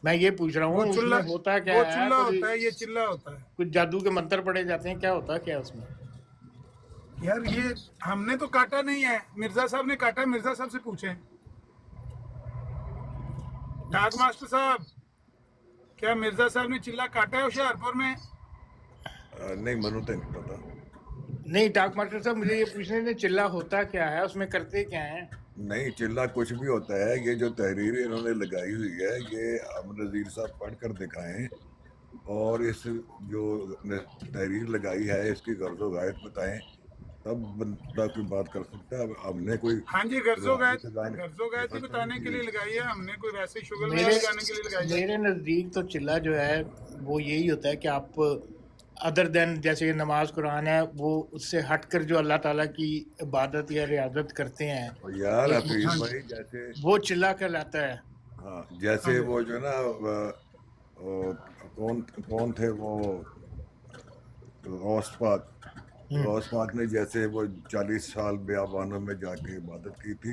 मैं ये पूछ रहा हूँ वो चुल्ला उसमें होता क्या वो है? चुल्ला होता है, ये चिल्ला होता है। कुछ जादू के मंत्र पढ़े जाते हैं, क्या होता है क्या उसमें? यार ये हमने तो काटा नहीं है, मिर्जा साहब ने काटा। मिर्जा साहब से पूछें। डाक मास्टर साहब, क्या मिर्जा साहब ने चिल्ला काटा है होशियारपुर में? नहीं मनु तो नहीं पता। नहीं, टाक मास्टर साहब, मुझे ये पूछने ने चिल्ला होता क्या है, उसमें करते क्या है? नहीं चिल्ला कुछ भी होता है। ये जो तहरीर इन्होंने लगाई हुई है ये आमिर नज़ीर साहब पढ़ कर दिखाएं और इस जो तहरीर लगाई है इसकी गर्ज़ो गायत बताएं, तब बंदा कोई बात कर सकता है। अब हमने कोई हाँ जी, गर्जो गायत ही बताने के लिए लगाई है, हमने कोई वैसे शुगर नहीं लगाने के लिए लगाई है। मेरे नज़दीक तो चिल्ला जो है वो यही होता है कि आप अदर देन जैसे नमाज कुरान है, वो उससे हटकर जो अल्लाह ताला की इबादत या रियाजत करते हैं, और यार हफीज भाई जैसे वो चिल्ला कहलाता है। हाँ जैसे वो जो ना कौन थे वो गौस पाक ने जैसे वो 40 साल बियाबानों में जाके इबादत की थी,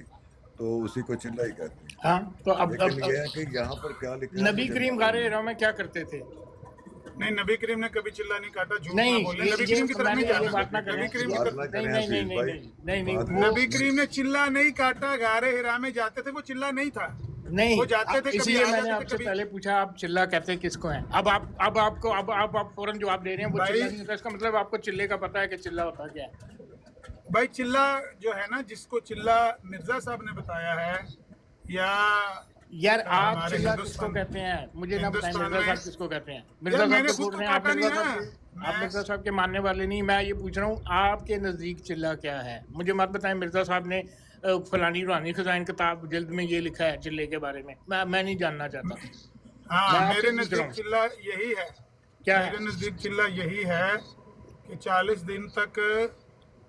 तो उसी को चिल्ला ही कहते हैं। हाँ, तो अब लेकिन ये है कि यहाँ पर क्या लिखा है नबी मुझे करीम मालूम गारे हिरा में क्या करते थे? नहीं, नबी करीम ने कभी चिल्ला नहीं काटा, झूठ नहीं, ना बोले। नबी करीम की तरफ नहीं ये जाना। बात ना करें। नबी करीम की बात तरफ ना नहीं करें नहीं नहीं हफीज नहीं भाई। नहीं नहीं बात वो- नबी करीम ने चिल्ला नहीं काटा, गारे हिरा में जाते थे, वो चिल्ला नहीं था। नहीं, वो जाते थे, कभी इसीलिए आ मैंने जाते थे, आपसे कभी- पहले पूछा आप चिल्ला कहते किसको हैं। अब आप फौरन जवाब दे रहे हैं वो भाई- चिल्ला नहीं होता, इसका मतलब आपको चिल्ले का पता है कि चिल्ला होता क्या है। भाई चिल्ला जो है ना, जिसको चिल्ला मिर्जा साहब ने बताया है, या यार आप हमारे चिल्ला हिंदुस्तान- किसको कहते हैं मुझे ना बताएं। हिंदुस्तान मिर्जा में- साहब किसको कहते हैं? यार मिर्जा साहब मैंने तो खुद बोल तो रहे हैं आप काटा मिर्जा नहीं साहब ना। आप मिर्जा साहब के मानने वाले नहीं। मैं ये पूछ रहा हूँ आपके नज़दीक चिल्ला क्या है, मुझे मत बताएं। मिर्जा साहब ने फलानी रूहानी खजाइन किताब जल्द में ये लिखा है चिल्ले के बारे में, मैं नहीं जानना चाहता। मैं हाँ, आपसे मेरे पूछ रहा नजदीक हूँ। चिल्ला यही है। क्या है? मेरे नजदीक चिल्ला यही है कि 40 दिन तक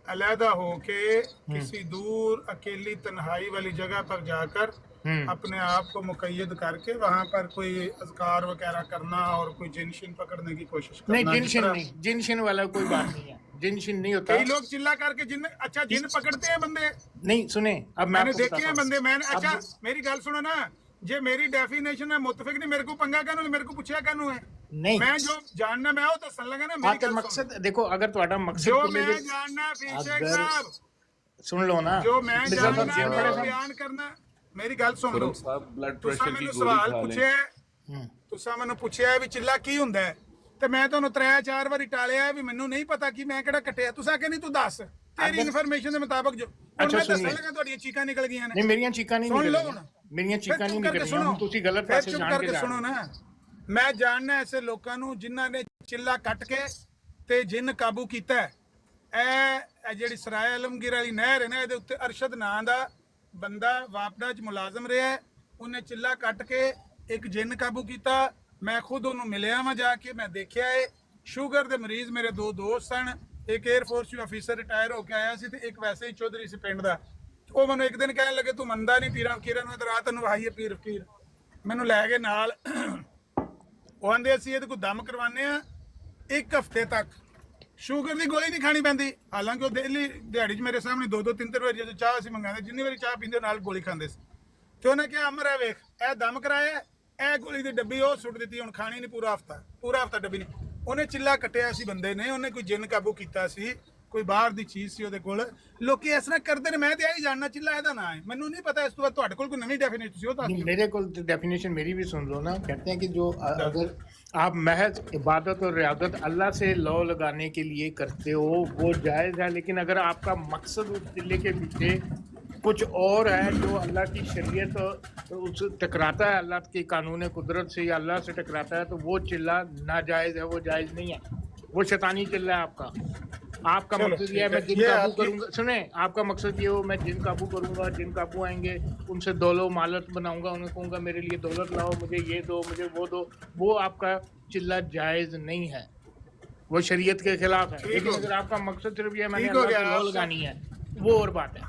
अलहदा होके किसी दूर अकेली तन्हाई वाली जगह पर जाकर अपने आप को मुकय्यद करके वहां पर कोई अज़कार वगैरह करना और कोई जिन पकड़ने की कोशिश करना। नहीं, जिस तरह- जिनशिन वाला कोई बात नहीं है। जिनशिन नहीं होता। कई लोग चिल्ला करके जिन पकड़ते हैं बंदे। नहीं, सुने, अब मैं मैंने आपको देखे बताता हैं हूँ। बंदे। मैंने अब- अच्छा मेरी गल सुनो ना, जे मेरी डेफिनेशन है मुतफिक नहीं, मेरे को पंगा कानू मेरे को पूछा कानू है। नहीं, मैं जो जानना मैं वो दसन लगा ना। मेरी आपका गल सुनो। मकसद देखो, अगर तुम्हारा मकसद जो को मैं लेके- जानना फीशेक अगर- साहब, सुन लो ना, जो मैं मिर्जा साहब जानना शेर मैं पढ़े बयान करना। मेरी गल सुन लो। खुरम साहब ब्लड तुसा प्रेशर की ਮੈਨੂੰ गोली सवाਲ खा लें। ਪੁੱਛਿਆ, ਤੁਸਾਂ ਮੈਨੂੰ ਪੁੱਛਿਆ ਵੀ ਚਿੱਲਾ ਕੀ ਹੁੰਦਾ ਹੈ, ਤੇ ਮੈਂ ਤੁਹਾਨੂੰ 3-4 ਵਾਰੀ ਟਾਲਿਆ ਵੀ ਮੈਨੂੰ ਨਹੀਂ ਪਤਾ ਕਿ ਮੈਂ ਕਿਹੜਾ ਕੱਟਿਆ। ਤੁਸਾਂ ਕਹਿੰਦੀ ਤੂੰ ਦੱਸ ਤੇਰੀ ਇਨਫੋਰਮੇਸ਼ਨ ਦੇ ਮੁਤਾਬਕ ਜੋ ਹੁਣ ਅੱਛਾ ਮੈਂ ਦੱਸਣ ਸੁਣੀਏ। ਲੱਗਾ ਤੁਹਾਡੀਆਂ ਚੀਕਾਂ ਨਿਕਲ ਗਈਆਂ ਨੇ। नहीं मेरियां चीका नहीं सुन लो निकल ना। मेरियां ਫਿਰ चीका नहीं ਚੁੱਪ निकल ਕਰਕੇ रही ਸੁਣੋ। हूं, तुसी गलत ਫਿਰ पासे ਚੁੱਪ जान के ਕਰਕੇ जा ਸੁਣੋ रहे हो। ਨਾ। ਮੈਂ ਜਾਣਨਾ ਐਸੇ ਲੋਕਾਂ ਨੂੰ ਜਿਨ੍ਹਾਂ ਨੇ ਚਿੱਲਾ ਕੱਟ ਕੇ ਤੇ ਜਿੰਨ ਕਾਬੂ ਕੀਤਾ ਹੈ। ਇਹ ਜਿਹੜੀ ਸਰਾਏ ਆਲਮਗੀਰ ਵਾਲੀ ਨਹਿਰ ਹੈ ਨਾ, ਇਹਦੇ ਉੱਤੇ ਅਰਸ਼ਦ ਨਾਂ ਦਾ ਬੰਦਾ ਵਾਪਡਾ 'ਚ ਮੁਲਾਜ਼ਮ ਰਿਹਾ ਹੈ। ਉਹਨੇ ਚਿੱਲਾ ਕੱਟ ਕੇ ਇੱਕ ਜਿੰਨ ਕਾਬੂ ਕੀਤਾ, ਮੈਂ ਖੁਦ ਉਹਨੂੰ ਮਿਲਿਆ ਵਾਂ ਜਾ ਕੇ, ਮੈਂ ਦੇਖਿਆ ਹੈ। ਸ਼ੂਗਰ ਦੇ ਮਰੀਜ਼ ਮੇਰੇ ਦੋ ਦੋਸਤ ਸਨ, ਇੱਕ 에ਅਰ ਫੋਰਸ ਚ ਆਫੀਸਰ ਰਿਟਾਇਰ ਹੋ ਕੇ ਆਇਆ ਸੀ ਤੇ ਇੱਕ ਵੈਸੇ ਹੀ ਚੌਧਰੀ ਸੀ ਪਿੰਡ ਦਾ। ਉਹ ਮੈਨੂੰ ਇੱਕ ਦਿਨ ਕਹਿਣ ਲੱਗੇ ਤੂੰ ਮੰਨਦਾ ਨਹੀਂ ਪੀਰਾਂ ਫਕੀਰਾਂ ਨੂੰ, ਤੇ ਰਾਤ ਨੂੰ ਵਹਾਈਏ ਪੀਰ ਫਕੀਰ। ਮੈਨੂੰ ਲੈ ਗਏ ਨਾਲ, ਉਹ ਆਂਦੇ ਅਸੀਂ ਇਹਦੇ ਕੋਲ ਦਮ ਕਰਵਾਉਂਦੇ ਆ 1 ਹਫ਼ਤੇ ਤੱਕ, ਸ਼ੂਗਰ ਦੀ ਗੋਲੀ ਨਹੀਂ ਖਾਣੀ ਪੈਂਦੀ। ਹਾਲਾਂਕਿ ਉਹ ਡੇਲੀ ਦਿਹਾੜੀ 'ਚ ਮੇਰੇ ਸਾਹਮਣੇ 2-3 ਵਾਰੀ ਜਦੋਂ ਚਾਹ ਅਸੀਂ ਮੰਗਾਉਂਦੇ, ਜਿੰਨੀ ਵਾਰੀ ਚਾਹ ਪੀਂਦੇ ਨਾਲ ਗੋਲੀ ਖਾਂਦੇ ਸੀ। ਤੇ ਉਹਨੇ ਕਿਹਾ ਅਮਰ ਹੈ ਵੇਖ, ਇਹ ਦਮ ਕਰਾਇਆ, ਇਹ ਗੋਲੀ ਦੀ ਡੱਬੀ ਉਹ ਸੁੱਟ ਦਿੱਤੀ, ਹੁਣ ਖਾਣੀ ਨਹੀਂ ਪੂਰਾ ਹਫ਼ਤਾ ਡੱਬੀ ਨਹੀਂ। ਉਹਨੇ ਚਿੱਲਾ ਕੱਟਿਆ ਸੀ ਬੰਦੇ ਨੇ, ਉਹਨੇ ਕੋਈ ਜਿੰਨ ਕਾਬੂ ਕੀਤਾ ਸੀ, ਕੋਈ ਬਾਹਰ ਦੀ ਚੀਜ਼ ਸੀ ਉਹਦੇ ਕੋਲ। ਲੋਕੀ ਇਸ ਤਰ੍ਹਾਂ ਕਰਦੇ ਨੇ, ਮੈਂ ਤੇ ਇਹੀ ਜਾਣਨਾ ਚਿੱਲਾ ਇਹਦਾ ਨਾਂ ਹੈ, ਮੈਨੂੰ ਨਹੀਂ ਪਤਾ। ਇਸ ਤੋਂ ਬਾਅਦ ਤੁਹਾਡੇ ਕੋਲ ਕੋਈ ਨਵੀਂ ਡੈਫੀਨੇਸ਼ਨ ਸੀ ਉਹ ਦੱਸ ਦਿਓ। मेरे को डेफिनेशन मेरी भी सुन लो ना। कहते हैं कि जो अगर आप महज इबादत और रियादत अल्लाह से लौ लगाने के लिए करते हो वो जायज़ है, लेकिन अगर आपका मकसद उस चिल्ले के पीछे कुछ और है जो अल्लाह की शरीयत उस टकराता है, अल्लाह के कानून कुदरत से या अल्लाह से टकराता है, तो वो चिल्ला नाजायज़ है, वो जायज़ नहीं है, वो शैतानी चिल्ला है आपका चलो, मकसद ये है मैं ठीक जिन है। ये काबू आपकी- करूंगा, सुने, आपका मकसद ये हो मैं जिन काबू करूंगा, जिन काबू आएंगे उनसे दौलो मालत बनाऊंगा, उन्हें कहूंगा मेरे लिए दौलत लाओ, मुझे ये दो, मुझे वो दो, वो आपका चिल्ला जायज़ नहीं है, वो शरीयत के खिलाफ है। ठीक लेकिन हो अगर आपका मकसद सिर्फ ये मैंने ठीक हो अल्लाह गया, से लौ आप लगानी है, वो और बात है।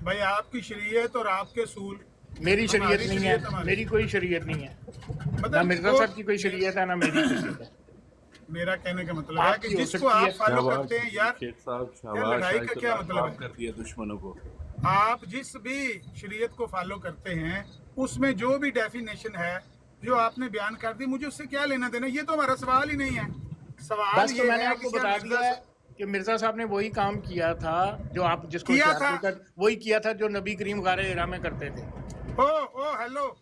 भाई आपकी शरीयत और आपके सूल, मेरी शरीयत हमारी नहीं शरीयत है, हमारी। मेरी कोई शरीयत नहीं है, ना मतलब मिर्जा वो- साहब की कोई शरीयत है ना मेरी शरीयत है। मेरा कहने का मतलब है आपकी कि हो जिसको सकती आप है। फॉलो करते हैं यार, शेख साहब ये लड़ाई का क्या मतलब है? कर दिया दुश्मनों को। आप जिस भी शरीयत को फॉलो करते हैं उसमें जो भी डेफिनेशन है जो आपने बयान कर दी, मुझे उससे क्या लेना देना, ये तो हमारा सवाल ही नहीं है। सवाल बस तो ये मैंने है आपको कि क्या बता मिर्जा दिया है कि मिर्जा साहब ने वही काम किया था जो आप जिसको किया होशियारपुर था। वही किया था जो नबी करीम गारे हिरा में करते थे, ओ हेलो,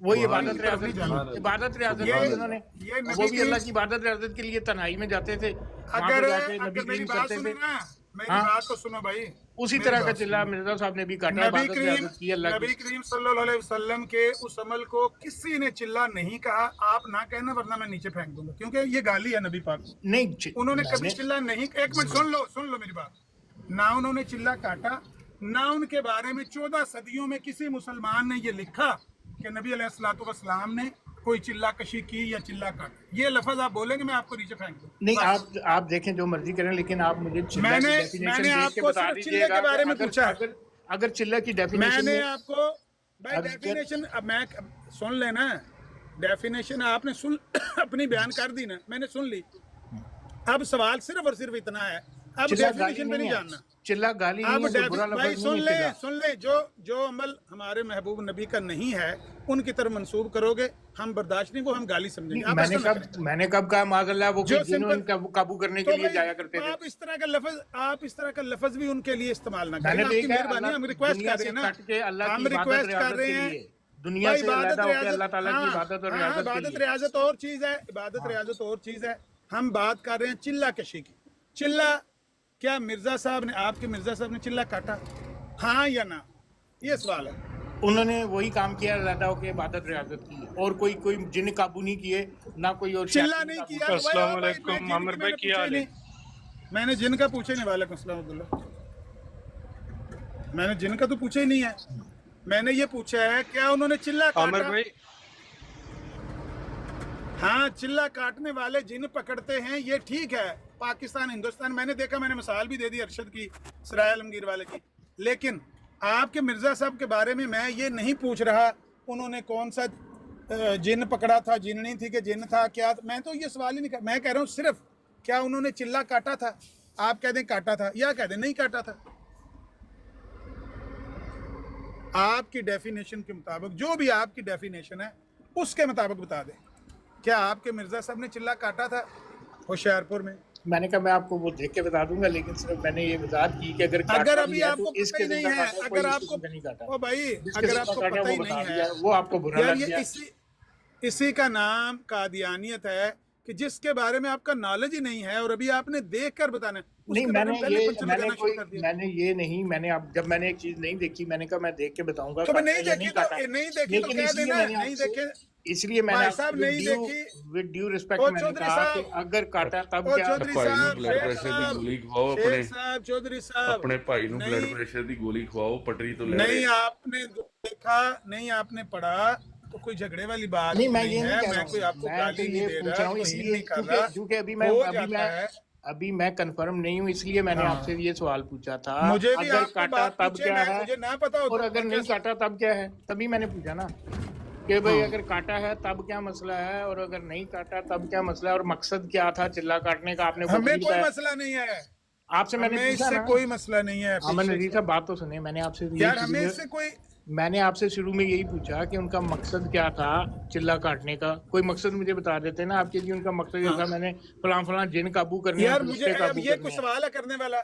वही सुभान इबादत अल्लाह। रियाजत सुभान की इबादत रियाजत ये- की उन्होंने, ये नबी वो भी की- अल्लाह की इबादत रियाजत के लिए तन्हाई में जाते थे, वहाँ पे अगर जाके नबी अगर मेरी करीम बात करते सुनो थे। ना, मेरी हाँ। बात तो सुनो भाई। उसी मेरी तरह का बात चिल्ला सुनो। मिर्जा साहब ने भी काटा, नबी इबादत करीम रियाजत की अल्लाह नबी की। करीम सल्लल्लाहु अलैहि वसल्लम के उस अमल को किसी ने चिल्ला नहीं कहा। आप ना कहना वरना मैं नीचे फेंक दूंगा, क्योंकि ये गाली है नबी पाक को। नहीं उन्होंने कभी मैंने- चिल्ला नहीं, एक मिनट सुन लो मेरी बात। ना उन्होंने चिल्ला काटा, ना उनके बारे में 14 सदियों में किसी मुसलमान ने ये लिखा कि नबी अलैहिस्सलाम ने कोई चिल्ला कशी की या चिल्ला काटा। ये लफ्ज आप बोलेंगे मैं आपको नीचे फेंक दूं। नहीं, बस। आप देखें जो मर्जी करें, लेकिन आप मुझे चिल्ला की मैंने definition देख के आपको बता सिर्फ चिल्ले दीजिएगा के बारे में कि पूछा। अगर चिल्ला की डेफिनेशन मैंने आपको भाई अगर- डेफिनेशन, अब मैं सुन लेना, डेफिनेशन आपने सुन अपनी बयान कर दी ना, मैंने सुन ली। अब सवाल सिर्फ और सिर्फ इतना है, अब चिल्ला गाली डेफिनेशन पे नहीं नहीं है, जानना। चिल्ला गाली अब नहीं है, बुरा भाई लफ्ज नहीं है चिल्ला। सुन ले, जो अमल हमारे महबूब नबी का नहीं है उनकी तरफ मंसूब करोगे, हम बर्दाश्त नहीं, वो हम गाली समझेंगे। आप ऐसा ना करें। मैंने कब कहा माज़अल्लाह वो जो कोई जिन simple- उनका काबू करने तो के लिए भाई, जाया करते थे। आप इस तरह का लफ्ज भी उनके लिए इस्तेमाल ना करें। मैंने आपकी देखा है, मेहरबानी, हम अल्लाह रिक्वेस्ट दुनिया कर रहे से हैं ना, कट के अल्लाह की हम इबादत रिक्वेस्ट कर रियाजत रहे के हैं। लिए, दुनिया भाई से अलहदा होकर अल्लाह ताला की हाँ, इबादत और हाँ, रियाजत के इबादत लिए। रियाजत और चीज है, इबादत रियाजत और चीज है। हम बात कर रहे हैं चिल्ला कशी की। चिल्ला, क्या मिर्जा साहब ने, आपके मिर्जा साहब ने चिल्ला काटा, हाँ या ना, ये सवाल है। उन्होंने वही काम किया, अलहदा होकर इबादत रियाजत की, और कोई जिन काबू नहीं किए, ना कोई और चिल्ला शैतान नहीं काबू किया। किया। अस्सलाम वालेकुम, आमिर भाई, क्या हाल है? मैंने जिन का पूछा ही नहीं, वालेकुम अस्सलाम अब्दुल्ला। मैंने जिन का तो पूछा ही नहीं है, मैंने ये पूछा है क्या उन्होंने चिल्ला आमिर काटा। भाई, हाँ, चिल्ला काटने वाले जिन पकड़ते हैं ये ठीक है, पाकिस्तान हिंदुस्तान मैंने देखा, मैंने मिसाल भी दे दी अरशद की, सराय आलमगीर वाले की। लेकिन आपके मिर्जा साहब के बारे में मैं ये नहीं पूछ रहा उन्होंने कौन सा जिन पकड़ा था, जिननी थी कि जिन था क्या, मैं तो ये सवाल ही नहीं कर, मैं कह रहा हूँ सिर्फ क्या उन्होंने चिल्ला काटा था। आप कह दें काटा था या कह दें नहीं काटा था, आपकी डेफिनेशन के मुताबिक, जो भी आपकी डेफिनेशन है उसके मुताबिक बता दें। क्या आपके मिर्जा साहब ने चिल्ला काटा था होशियारपुर में? मैंने कहा मैं आपको वो देख के बता दूंगा, लेकिन सिर्फ मैंने ये वजाहत की कि अगर काटा अगर भी अभी है आपको तो पता इसके ही नहीं जिंदा है, काटा, अगर कोई आपको इसके जिंदा नहीं काटा। ओ भाई, जिसके अगर जिंदा आपको काटा पता ही वो बता नहीं दिया, है, वो आपको बुरा यार लग ये गया। इसी का नाम कादियानियत है कि जिसके बारे में आपका नॉलेज ही नहीं है और अभी आपने देख कर बताना है। नहीं, उसके बारे में पहले पंच लगाना शुरू कर दिया। मैंने आप जब मैंने एक चीज नहीं देखी, मैंने कहा मैं देख के बताऊंगा। तो मैं नहीं काटा या देखी तो काटा। नहीं देखी तो लेकिन कह इसलिए देना, मैंने नहीं आपसे- देखे। इसलिए मैंने भाई आपसे साहब नहीं देखी। विद ड्यू रिस्पेक्ट ओ मैंने चौधरी कहा साहब, कि अगर काटा तब ओ क्या। चौधरी ਭਾਈ ਨੂੰ साहब, ਬਲੱਡ शेख ਪ੍ਰੈਸ਼ਰ ਦੀ साहब, ਗੋਲੀ ਖਵਾਓ, शेख ਆਪਣੇ साहब, चौधरी साहब, ਆਪਣੇ ਭਾਈ ਨੂੰ ਬਲੱਡ नहीं- ਪ੍ਰੈਸ਼ਰ ਦੀ ਗੋਲੀ ਖਵਾਓ, ਪਟਰੀ ਤੋਂ ਲੈ नहीं ਰਹੇ। आपने देखा, नहीं आपने पढ़ा, तो कोई झगड़े वाली बात नहीं, मैं नहीं ये नहीं है, कह मैं रहा कोई हूँ, आपको मैं गाली तो नहीं ये दे पूछ रहा, रहा हूँ तौहीन इसलिए नहीं कर रहा, क्योंकि हो जाता है। अभी मैं कंफर्म नहीं हूँ, इसलिए मैंने आपसे ये सवाल पूछा था। मुझे भी अगर आपको काटा बात तब पूछे, क्या मैं है, मुझे ना पता होता और तो अगर मैं नहीं कैसे- काटा तब क्या है, तभी मैंने पूछा ना कि भाई अगर काटा है तब क्या मसला है, और अगर नहीं काटा तब क्या मसला है, और मकसद क्या था चिल्ला काटने का, आपने हमें वकील कोई का मसला नहीं है, आपसे मैंने हमें पूछा इससे ना। कोई मसला नहीं है। अमन पीछे नजीर साहब बात तो सुने, मैंने आपसे यही यार शुरू हमें में- इससे कोई मैंने आपसे शुरू में यही पूछा कि उनका मकसद क्या था चिल्ला काटने का। कोई मकसद मुझे बता देते ना आपके, जी उनका मकसद ये था मैंने फलां जिन काबू करने यार हैं, मुझे फरिश्ते अब काबू ये करने कुछ हैं। सवाल है करने वाला,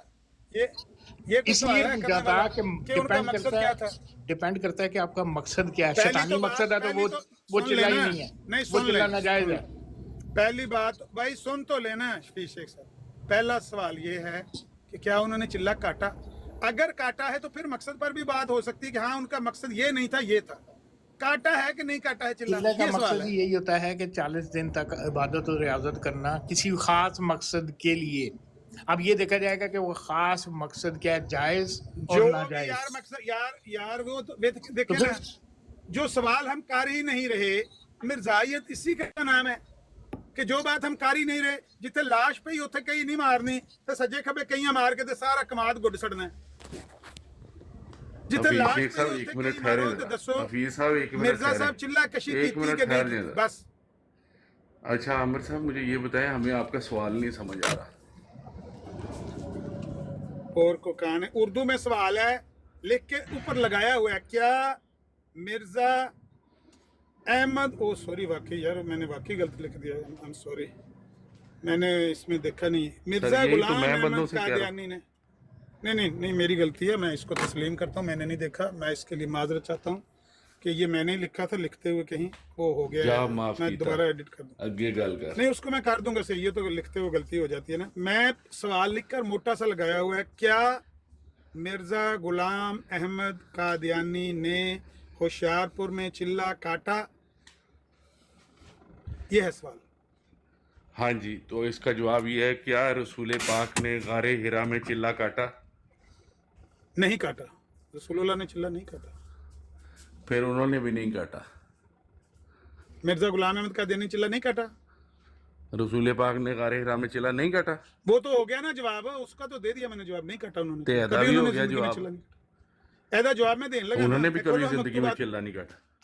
ये कुछ सवाल इसलिए है पूछा करने था वाला कि कि उनका मकसद क्या था। डिपेंड करता है कि आपका मकसद क्या है। पहली शैतानी तो बात- मकसद है तो पहली तो वो सुन चिल्ला ही लेना। नहीं है, नहीं, वो सुन चिल्ला ले, नाजायज सुन है। पहली बात भाई सुन तो लेना शफीक शेख साहब, पहला सवाल ये है कि क्या उन्होंने चिल्ला काटा, अगर काटा है तो फिर मकसद पर भी बात हो सकती है कि हाँ उनका मकसद ये नहीं था, ये था। काटा है कि नहीं काटा है चिल्ला, चिल्ला का ये सवाल मकसद है। ही यही होता है कि 40 दिन तक इबादत और रियाजत करना किसी खास मकसद के लिए। अब ये देखा जाएगा कि वो खास मकसद क्या है, जायज और जो भी नाजायज। यार मकसद यार वो तो देखे तो फिर- ना, जो सवाल हम कर ही नहीं रहे, मिर्जायत इसी का नाम है कि जो बात हम कर ही नहीं रहे, जिथे लाश पई उथे कई नहीं मारनी, ते सज्जे खबे कई मार के ते सारा कमाद गुड सड़ना है। जिथे लाश हफीज साहब पई एक उथे मिनट कई ठहरे मारो ते जरा। दसो हफीज साहब एक मिनट मिर्जा ठहरे। साहब चिल्ला कशी एक की मिनट कि ठहर नहीं जाए। बस। अच्छा आमिर साहब मुझे ये बताएं, हमें आपका सवाल नहीं समझ आ रहा। और को कहां है, उर्दू में सवाल है लिख के ऊपर लगाया हुआ है, क्या मिर्जा अहमद, ओ सॉरी वाकई यार मैंने वाकई गलत लिख दिया, आई एम सॉरी, मैंने इसमें देखा नहीं। मिर्जा यही तो गुलाम मैं बंदों अहमद से कह रहा हूं। कादियानी ने, नहीं मेरी गलती है, मैं इसको तस्लीम करता हूँ, मैंने नहीं देखा, मैं इसके लिए माजरत चाहता हूँ कि ये मैंने लिखा था, लिखते हुए कहीं वो हो गया जा है, माफ मैं कीता। दोबारा एडिट कर दूँ। अगे गल कर। नहीं उसको मैं कर दूंगा सही, ये तो लिखते हुए गलती हो जाती है ना। मैं सवाल लिखकर मोटा सा लगाया हुआ है, क्या मिर्जा गुलाम अहमद कादियानी ने होशियारपुर में चिल्ला काटा, ये है सवाल। हाँ जी, तो इसका जवाब ये है, क्या रसूल पाक ने गारे हिरा में चिल्ला काटा? नहीं काटा, रसूलुल्लाह ने चिल्ला नहीं काटा। फिर उन्होंने भी नहीं काटा। मिर्जा गुलाम अहमद कादियानी चिल्ला नहीं काटा, रसूल पाक ने गारे हिरा में चिल्ला नहीं काटा। वो तो हो गया ना जवाब, उसका तो दे दिया मैंने जवाब, नहीं काटा उन्होंने। ते एदा कभी भी हो उन्होंने गया जिंदगी में जवाब। चिल्ला नहीं काटा। एदा जवाब में देने लगा उन्होंने ना, भी खोलो कभी जिंदगी में मकतूबात- चिल्ला नहीं काटा।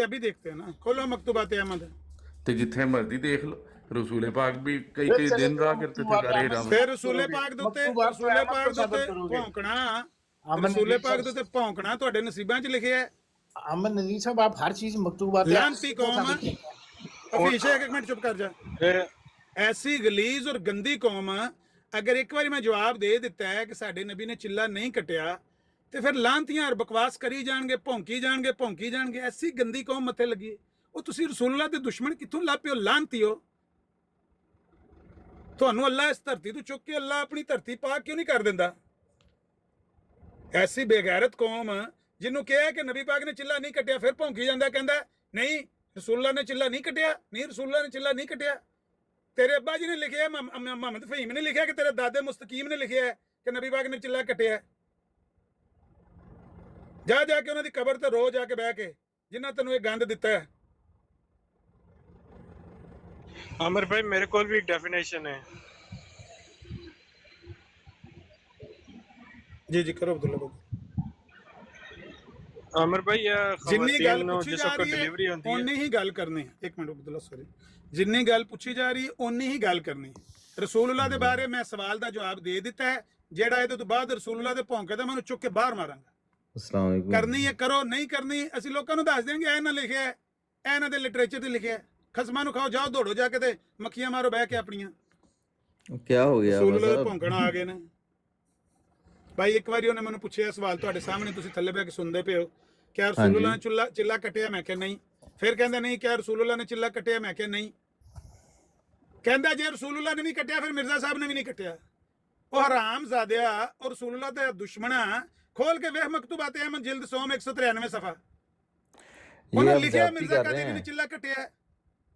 अभी देखते हैं ना, खोलो मकतूबात अहमद। ते जिथे मर्जी देख लो, रसूल पाक भी कई कई दिन रहा करते थे गारे हिरा में। फिर रसूले पाक ਦੇ ਉੱਤੇ मकतूबात रसूले पाक ਦੇ साबित ਉੱਤੇ करोगे। ਭੌਂਕਣਾ, अमन रसूले नजीर पाक साहब- ਦੇ ਉੱਤੇ ਭੌਂਕਣਾ ਤੁਹਾਡੇ ਨਸੀਬਾਂ 'ਚ ਲਿਖਿਆ ਹੈ। अमन नजीर साहब आप हर चीज मकतूबात लानती कौम है। अफीश एक मिनट चुप कर जा। ऐसी गलीज और गंदी कौम अगर एक बार मैं जवाब दे दिता है कि साडे नबी ने चिल्ला नहीं कटिया, तो फिर लानतियां और बकवास करी जाणगे, भौंकी जाणगे। ऐसी गंदी कौम मत्थे लगी। ਉਹ ਤੁਸੀਂ ਰਸੂਲullah ਦੇ ਦੁਸ਼ਮਣ ਕਿੱਥੋਂ ਲੱਭਿਓ, ਲਾਨਤੀਓ। ਤੁਹਾਨੂੰ ਅੱਲਾ ਇਸ ਧਰਤੀ ਤੋਂ ਚੁੱਕ ਕੇ ਅੱਲਾ ਆਪਣੀ ਧਰਤੀ ਪਾਕ ਕਿਉਂ ਨਹੀਂ ਕਰ ਦਿੰਦਾ? ਐਸੀ ਬੇਗੈਰਤ ਕੌਮ ਜਿਹਨੂੰ ਕਿਹਾ ਕਿ ਨਬੀ ਪਾਕ ਨੇ ਚਿੱਲਾ ਨਹੀਂ ਕੱਟਿਆ, ਫਿਰ ਭੌਂਕੀ ਜਾਂਦਾ, ਕਹਿੰਦਾ ਨਹੀਂ ਰਸੂਲullah ਨੇ ਚਿੱਲਾ ਨਹੀਂ ਕੱਟਿਆ, ਨਹੀਂ ਰਸੂਲullah ਨੇ ਚਿੱਲਾ ਨਹੀਂ ਕੱਟਿਆ। ਤੇਰੇ ਅੱਬਾ ਜੀ ਨੇ ਲਿਖਿਆ, ਮੁਹੰਮਦ ਫਹੀਮ ਨੇ ਲਿਖਿਆ ਕਿ ਤੇਰੇ ਦਾਦੇ ਮੁਸਤਕੀਮ ਨੇ ਲਿਖਿਆ ਕਿ ਨਬੀ ਪਾਕ ਨੇ ਚਿੱਲਾ ਕੱਟਿਆ। ਜਾ ਕੇ ਉਹਨਾਂ ਦੀ ਕਬਰ ਤੇ ਰੋ ਜਾ ਕੇ ਬਹਿ ਕੇ, ਜਿਨ੍ਹਾਂ ਤੈਨੂੰ ਇਹ ਗੰਦ ਦਿੱਤਾ ਹੈ। आमिर भाई मेरे को भी डेफिनेशन है। जी करो अब्दुल्ला बाबू। आमिर भाई ये जिन्नी गल खवातीन पूछी जिस जा वक्त रही डिलीवरी है होती है, उन्नी ही गल करनी है। एक मिनट अब्दुल्ला सॉरी, जिन्नी गल पूछी जा रही है उन्नी ही गल करनी है। रसूलullah ਦੇ ਬਾਰੇ ਮੈਂ ਸਵਾਲ ਦਾ ਜਵਾਬ ਦੇ ਦਿੱਤਾ ਹੈ, ਜਿਹੜਾ ਇਹਦੇ ਤੋਂ ਬਾਅਦ ਰਸੂਲullah ਦੇ ਭੌਂਕੇ ਦਾ ਮੈਨੂੰ ਚੁੱਕ ਕੇ ਬਾਹਰ ਮਾਰਾਂਗਾ। अस्सलाम वालेकुम। ਕਰਨੀ ਹੈ ਕਰੋ, ਨਹੀਂ ਕਰਨੀ ਅਸੀਂ ਲੋਕਾਂ ਨੂੰ ਦੱਸ ਦਿਆਂਗੇ, ਇਹ ਨਾ ਲਿਖਿਆ ਹੈ, ਇਹ ਇਹਨਾਂ ਦੇ ਲਿਟਰੇਚਰ ਤੇ ਲਿਖਿਆ ਹੈ। ਖਸਮਾਂ ਨੂੰ ਖਾਓ, ਜਾਓ ਦੌੜੋ ਜਾ ਕੇ ਤੇ ਮੱਖੀਆਂ ਮਾਰੋ ਬਹਿ ਕੇ ਆਪਣੀਆਂ। क्या हो गया ਰਸੂਲullah ਦੇ मतलब? ਭੌਂਕਣ ਆ ਗਏ ਨੇ ਭਾਈ। ਇੱਕ ਵਾਰੀ ਉਹਨੇ ਮੈਨੂੰ ਪੁੱਛਿਆ ਸਵਾਲ, ਤੁਹਾਡੇ ਸਾਹਮਣੇ ਤੁਸੀਂ ਥੱਲੇ ਬਹਿ ਕੇ ਸੁਣਦੇ ਪਏ ਹੋ, ਕਿਆ ਰਸੂਲullah ਨੇ ਚਿੱਲਾ ਕੱਟਿਆ? ਮੈਂ ਕਿਹਾ ਨਹੀਂ। ਫਿਰ ਕਹਿੰਦਾ ਨਹੀਂ, ਕਿਆ ਰਸੂਲullah ਨੇ ਚਿੱਲਾ ਕੱਟਿਆ? ਮੈਂ ਕਿਹਾ ਨਹੀਂ। ਕਹਿੰਦਾ ਜੇ ਰਸੂਲullah ਨੇ ਵੀ ਕੱਟਿਆ ਫਿਰ ਮਿਰਜ਼ਾ ਸਾਹਿਬ ਨੇ ਵੀ ਨਹੀਂ ਕੱਟਿਆ। ਉਹ ਹਰਾਮ ਜ਼ਾਦਿਆ ਔਰ ਰਸੂਲullah ਦਾ ਦੁਸ਼ਮਣਾ, ਖੋਲ ਕੇ ਵੇਖ ਮਕਤੂਬਾਤ ਅਹਿਮਦ ਜਿਲਦ 100 193 ਸਫਾ, ये ਉਹਨਾਂ आप ਲਿਖਿਆ ज्यादती ਮਿਰਜ਼ਾ कर रहे ਕਾਦੀਆਨੀ ਨੇ हैं ਚਿੱਲਾ ਕੱਟਿਆ।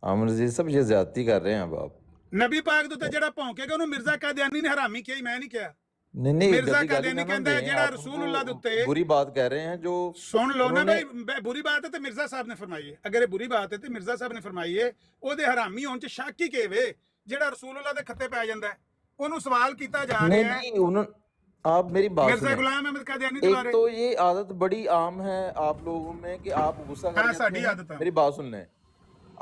आमिर जी साहब, ये ज्यादती कर रहे हैं अब आप। ਨਬੀ ਪਾਕ ਦੇ ਉੱਤੇ ਜਿਹੜਾ ਭੌਂਕੇਗਾ ਉਹਨੂੰ ਮਿਰਜ਼ਾ ਕਾਦੀਆਨੀ ਨੇ ਹਰਾਮੀ ਕਿਹਾ, ਮੈਂ ਨਹੀਂ ਕਿਹਾ। नहीं मिर्जा गंदी का गाली देने ना कहता है दें, जेड़ा आप रसूलुल्लाह दे उनको उत्ते बुरी बात कह रहे हैं जो सुन लो ना उन्होंने भाई, बुरी बात है तो मिर्जा साहब ने फरमाई है। अगर ये बुरी बात है तो मिर्जा साहब ने फरमाई है, ਉਹਦੇ ਹਰਾਮੀ ਹੋਣ ਚ ਸ਼ੱਕ ਹੀ ਕਿਵੇਂ ਜਿਹੜਾ ਰਸੂਲੁल्लाह ਦੇ ਖੱਤੇ ਪੈ ਜਾਂਦਾ ਹੈ, ਉਹਨੂੰ ਸਵਾਲ ਕੀਤਾ ਜਾ नहीं ਰਿਹਾ ਹੈ नहीं उन्होंने आप मेरी बात मिर्जा सुनें। गुलाम अहमद कादियानी के एक बारे। तो ये आदत बड़ी आम है आप लोगों में कि आप गुस्सा कर हाँ, जाते साडी हैं। आदत है। मेरी बात सुन लें,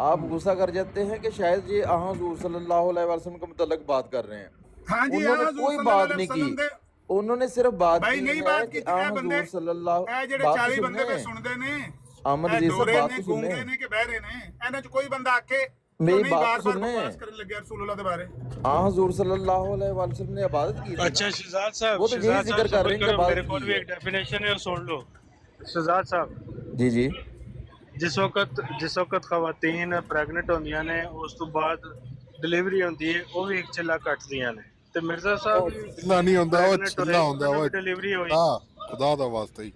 आप गुस्सा कर जाते हैं कि शायद ये हुजूर सल्लल्लाहु अलैहि वसल्लम के मुतल्लिक बात कर रहे हैं। हाँ जी, उन्होंने हजूर कोई सल्लल्लाहु बात अलैहि नहीं की, वसल्लम दे उन्होंने सिर्फ बात भाई की नहीं है बात कि की ए बंदे हुजूर सल्लल्लाहु ए ਜਿਹੜੇ बात 40 तो ਬੰਦੇ पे सुनने सुनते ने अहमद ए अजीज साहब डोरे बात ने तो सुनने गूंगे ने कि बहरे ने ਇਹਨਾਂ ਚ ਕੋਈ ਬੰਦਾ ਆਕੇ मेरी नहीं बात बार तो बार सुनने बकवास करने लगे रसूलुल्लाह के बारे। हुजूर सल्लल्लाहु अलैहि वसल्लम ने इबादत की थी ना। अच्छा शहजाद साहब, वो तो यही शहजाद जिक्र साहब कर रहे हैं कि समझ करो, मेरे इबादत को की भी है। एक डेफिनेशन है, वो सुन लो शहजाद साहब। जी जी जिस वक्त खवातीन प्रेगनेंट होंदियां ने उस तो बाद डिलीवरी होंदी है, वो भी एक चिल्ला कटदियां ने ते मिर्जा साहब चिल्ला नहीं होंदा, वो छिल्ला होंदा, वो डिलीवरी हुई हाँ खुदा दा वास्ता ही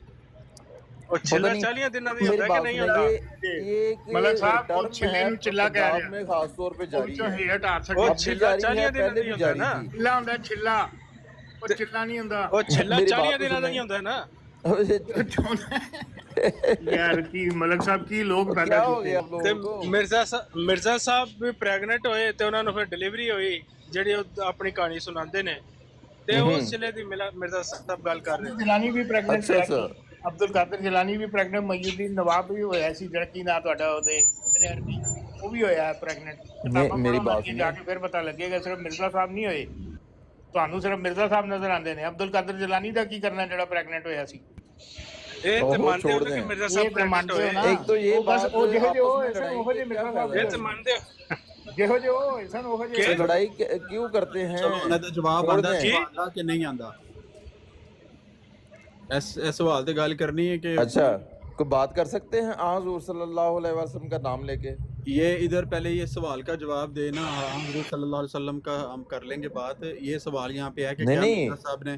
और पता चिल्ला नहीं 40 दिनों दी मेरी होंदा कि बात नहीं सुने, होंदा? ये एक मलक साहब, वो टर्म चिल्ले है नूं चिल्ला कह रहे पंजाब हैं। में खास तौर पे जारी ਵਿੱਚੋਂ है, ਹੇਠ ਆ ਉਹ ਸਕਦਾ अब भी छिल्ला जारी 40 है, दिनों पहले दी भी होंदा जारी ना, थी। ਛਿੱਲਾ ਹੁੰਦਾ ਛਿੱਲਾ, ਉਹ ਛਿੱਲਾ ਨਹੀਂ ਹੁੰਦਾ। ਉਹ छिल्ला मेरी 40 बात तो दिनों दा सुने। ही होंदा ना। ਯਾਰ ਕੀ ਮਲਕ ਸਾਹਿਬ ਕੀ ਲੋਕ ਪੈਦਾ क्या हो ਕੀਤੇ। गया आप ਤੇ लोगों को? ਮਿਰਜ਼ਾ ਸਾਹਿਬ ਵੀ ਪ੍ਰੈਗਨੈਂਟ ਹੋਏ ਤੇ ਉਹਨਾਂ ਨੂੰ ਫਿਰ ਡਿਲੀਵਰੀ ਹੋਈ, ਜਿਹੜੀ ਉਹ ਆਪਣੀ ਕਹਾਣੀ ਸੁਣਾਉਂਦੇ ਨੇ ਤੇ ਉਸ ਚਿਲੇ ਦੀ ਮਿਰਜ਼ਾ ਸਾਹਿਬ ਗੱਲ ਕਰ ਰਹੇ। ਜਿਲਾਨੀ ਵੀ ਪ੍ਰੈਗਨੈਂਟ ਅੱਛਾ, ਹੋਇਆ ਅੱਛਾ। ਸੀ, ਅਬਦੁਲ ਕਾਦਰ ਜਿਲਾਨੀ ਵੀ ਪ੍ਰੈਗਨੈਂਟ, ਮਈਉਦੀਨ ਨਵਾਬ ਵੀ ਹੋਇਆ ਸੀ, ਜਿਹੜਾ ਕੀ ਨਾਂ ਤੁਹਾਡਾ ਉਹਦੇ ਇਬਨ ਅਰਬੀ, ਉਹ ਵੀ ਹੋਇਆ ਪ੍ਰੈਗਨੈਂਟ। ਕਿਤਾਬਾਂ ਮੇਰੀ ਪੜ੍ਹੋ, ਬਾਤ ਅੱਗੇ ਜਾ ਕੇ ਫਿਰ ਪਤਾ ਲੱਗੇਗਾ। ਸਿਰਫ ਮਿਰਜ਼ਾ ਸਾਹਿਬ ਨਹੀਂ ਹੋਏ, ਤੁਹਾਨੂੰ ਸਿਰਫ ਮਿਰਜ਼ਾ ਸਾਹਿਬ ਨਜ਼ਰ ਆਉਂਦੇ ਨੇ। ਅਬਦੁਲ ਕਾਦਰ ਜਿਲਾਨੀ ਦਾ ਕੀ ਕਰਨਾ ਜਿਹੜਾ ਪ੍ਰੈਗਨੈਂਟ ਹੋਇਆ ਸੀ? ਇਹ ਤੇ ਉਹ ਮੰਨਦੇ ਹੋ ਛੋੜ ਕਿ ਦੇं। ਮਿਰਜ਼ਾ ਇਹ ਸਾਹਿਬ ਤੇ ਪ੍ਰੈਗਨੈਂਟ ਮੰਨਦੇ ਹੋ ਹੋਏ? ਨਾ। एक तो ये ਉਹ ਬਸ बात ਉਹ ਜਿਹੋ ਜਿਹੇ आपस ਹੋਏ में ਸਨ, लड़ाई ਉਹੋ ਜਿਹੇ के ਮਿਰਜ਼ਾ क्या ਸਾਹਿਬ ਇਹ फायदा ਤੇ है? ਮੰਨਦੇ ਹੋ ਜਿਹੋ ਜਿਹੇ ਉਹ ਹੋਏ ਸਨ, ਉਹੋ ਜਿਹੇ तो लड़ाई क्यों करते हैं? चलो उन्हें तो जवाब छोड़ आंदा दें। सवाल दा कि नहीं आंदा। इस सवाल ते गल करनी है कि अच्छा कोई बात कर सकते हैं हुजूर सल्लल्लाहु अलैहि वसल्लम का नाम लेके? ये इधर पहले ये सवाल का जवाब देना, हज़रत सल्लल्लाहु अलैहि वसल्लम का हम कर लेंगे बात। ये सवाल यहाँ पे है कि नहीं, क्या नहीं। मिर्ज़ा साहब ने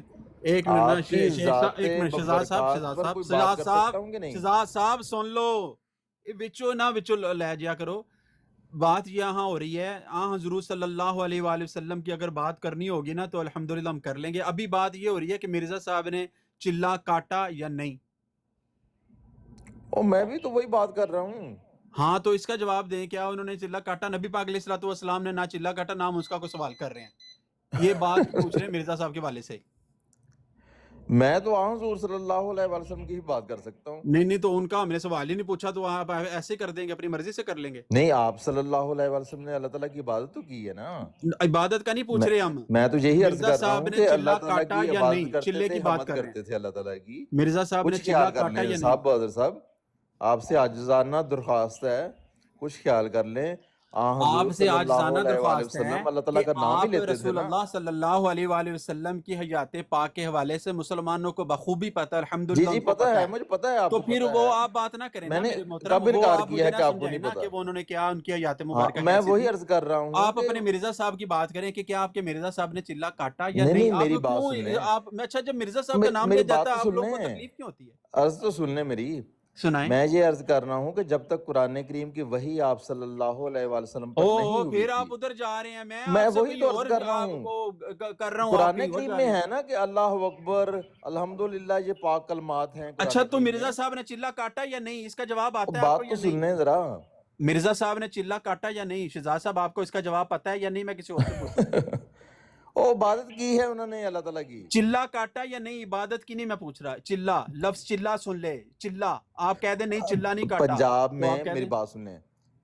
एक मिनट ना आपकी ज़ाते एक मिनट शहजाद साहब बरकत पर कोई बात कर सकता हूँ कि नहीं? शहजाद साहब सुन लो, विचो ना विचो ले जाया करो। बात यहाँ हो रही है हज़रत सल्लल्लाहु अलैहि वसल्लम की अगर बात करनी होगी ना तो अल्हम्दुलिल्लाह हम कर लेंगे। अभी बात ये हो रही है कि मिर्ज़ा साहब ने चिल्ला काटा या नहीं। ओ मैं भी तो वही बात कर रहा हूँ। हाँ तो इसका जवाब दें, क्या उन्होंने चिल्ला काटा? नबी पाक अलैहिस्सलातु वस्सलाम ने ना चिल्ला काटा, ना हम उसका कोई सवाल कर रहे हैं। ये बात पूछ रहे हैं मिर्ज़ा साहब के वाले से। मैं तो हुजूर सल्लल्लाहु अलैहि वसल्लम की ही बात कर सकता हूँ। नहीं तो उनका हमने सवाल ही नहीं पूछा, तो आप ऐसे कर देंगे, अपनी मर्जी से कर लेंगे। नहीं आप सल्लल्लाहु अलैहि वसल्लम ने अल्लाह ताला की इबादत तो की है ना। इबादत का नहीं पूछ रहे हम। मैं तो यही अर्ज मिर्ज़ा कर रहा साहब हूँ ने कि चिल्ला अल्लाह ताला काटा की या नहीं, इबादत चिल्ले करते की थे, बात हमद कर रहे हैं। करते थे अल्लाह ताला की। मिर्ज़ा साहब ने कुछ चिल्ला ख्याल कर काटा या लें नहीं? साहब, बहादुर साहब आपसे आजिज़ाना दरख्वास्त है, कुछ ख्याल कर लें। आपसे आजिज़ाना दरख्वास्त है अल्लाह ताला का कि नाम ही आप लेते थे ना। रसूलुल्लाह सल्लल्लाहु अलैहि वसल्लम की हयात पाक के हवाले से मुसलमानों को बखूबी पता है, जी अल्हम्दुलिल्लाह जी उनको पता है, मुझे पता है आपको तो फिर पता वो है। आप बात ना करें ना मैंने मेरे मोहतरम, कब वो इनकार आप किया मुझे है ना कि आपको समझाएं नहीं ना पता? कि वो उन्होंने क्या उनकी हयात हाँ, मुबारक मैं कैसी वही थी। अर्ज कर रहा हूँ आप कि अपने मिर्जा साहब की बात करें कि क्या आपके मिर्जा साहब ने चिल्ला काटा या नहीं, नहीं। नहीं, मेरी आप बात क्यों सुन लें। आप अच्छा जब मिर्जा साहब का नाम मेरी लिया बात जाता है तो आप लोगों सुन को लें। तकलीफ क्यों होती है? अर्ज तो सुन ले मेरी। सुनाएं। मैं ये अर्ज कर रहा हूँ कि जब तक कुरान करीम की वही आप सल्लल्लाहु अलैहि वसल्लम पर नहीं हुई फिर थी। आप उधर जा रहे हैं। मैं आपसे वही कोई तो और अर्ज कर रहा हूँ। आपको कर रहा हूँ, कुरान आप कहीं और करीम जा में रहे हैं। है ना कि अल्लाह अकबर अल्हम्दुलिल्लाह ये पाक कलमात हैं। कुरान अच्छा तो करीम मिर्जा में। साहब ने चिल्ला काटा या नहीं, इसका जवाब आता है बात आपको तो या सुन नहीं? लें जरा। मिर्जा साहब ने चिल्ला काटा या नहीं? शहजाद साहब आपको इसका जवाब पता है या नहीं? मैं किसी और से पूछूं। ओ इबादत की है उन्होंने अल्लाह ताला की। चिल्ला काटा या नहीं, इबादत की नहीं मैं पूछ रहा। चिल्ला लफ्ज चिल्ला सुन ले, चिल्ला आप कह दे नहीं चिल्ला नहीं काटा। पंजाब तो आप में कह मेरी दें- बात सुने,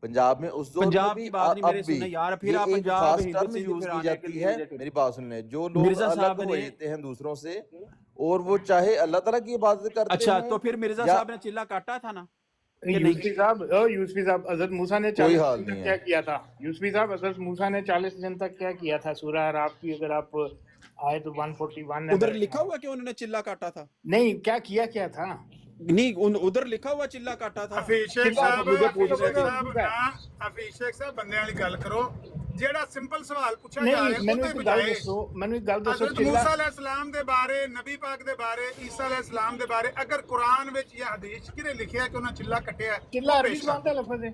पंजाब में उस दौर में पंजाब भी की बात नहीं अब मेरे भी सुनने यार, फिर ये आप एक पंजाब खास हिंदू टर्म से यूज फिर की आने जाती के है। लिए मेरी बात सुनने, जो लोग मिर्जा अलग साहब हो ने- जाते हैं दूसरों से और वो चाहे अल्लाह ताला की इबादत करते अच्छा हैं तो फिर मिर्जा या- साहब ने चिल्ला काटा था ना? यूसुफी साहब हजरत मूसा ने कोई 40 हाल दिन नहीं तक है। क्या किया था? यूसुफी साहब हजरत मूसा ने 40 दिन तक क्या किया था? सूरह अराफ की अगर आप आए तो 141 उधर लिखा हुआ कि उन्होंने चिल्ला काटा था? नहीं, क्या किया था? नहीं उधर लिखा हुआ चिल्ला काटा था। हफीज शेख चिल्ला साहब मुझे पूछ हफीज रहे शेख थे। साहब हफीज शेख साहब बंदे वाली गल करो। ਜਿਹੜਾ ਸਿੰਪਲ ਸਵਾਲ ਪੁੱਛਿਆ ਜਾ नहीं ਰਿਹਾ मैंने ਉਹਦੇ एक गल ਬਜਾਏ दसो, मैंने एक गल दसो। हज़रत मूसा अलैहिस्सलाम ਦੇ ਬਾਰੇ, ਨਬੀ ਪਾਕ ਦੇ ਬਾਰੇ, ਈਸਾ अलैहिस्सलाम ਦੇ ਬਾਰੇ ਅਗਰ ਕੁਰਾਨ ਵਿੱਚ ਜਾਂ ਹਦੀਸ ਕਿਹਨੇ ਲਿਖਿਆ ਕਿ ਉਹਨਾਂ ਚਿੱਲਾ ਕੱਟਿਆ ਹੈ, चिल्ला ਉਹ अरबी ਪੇਸ਼ जुबान कर। का लफ्ज है।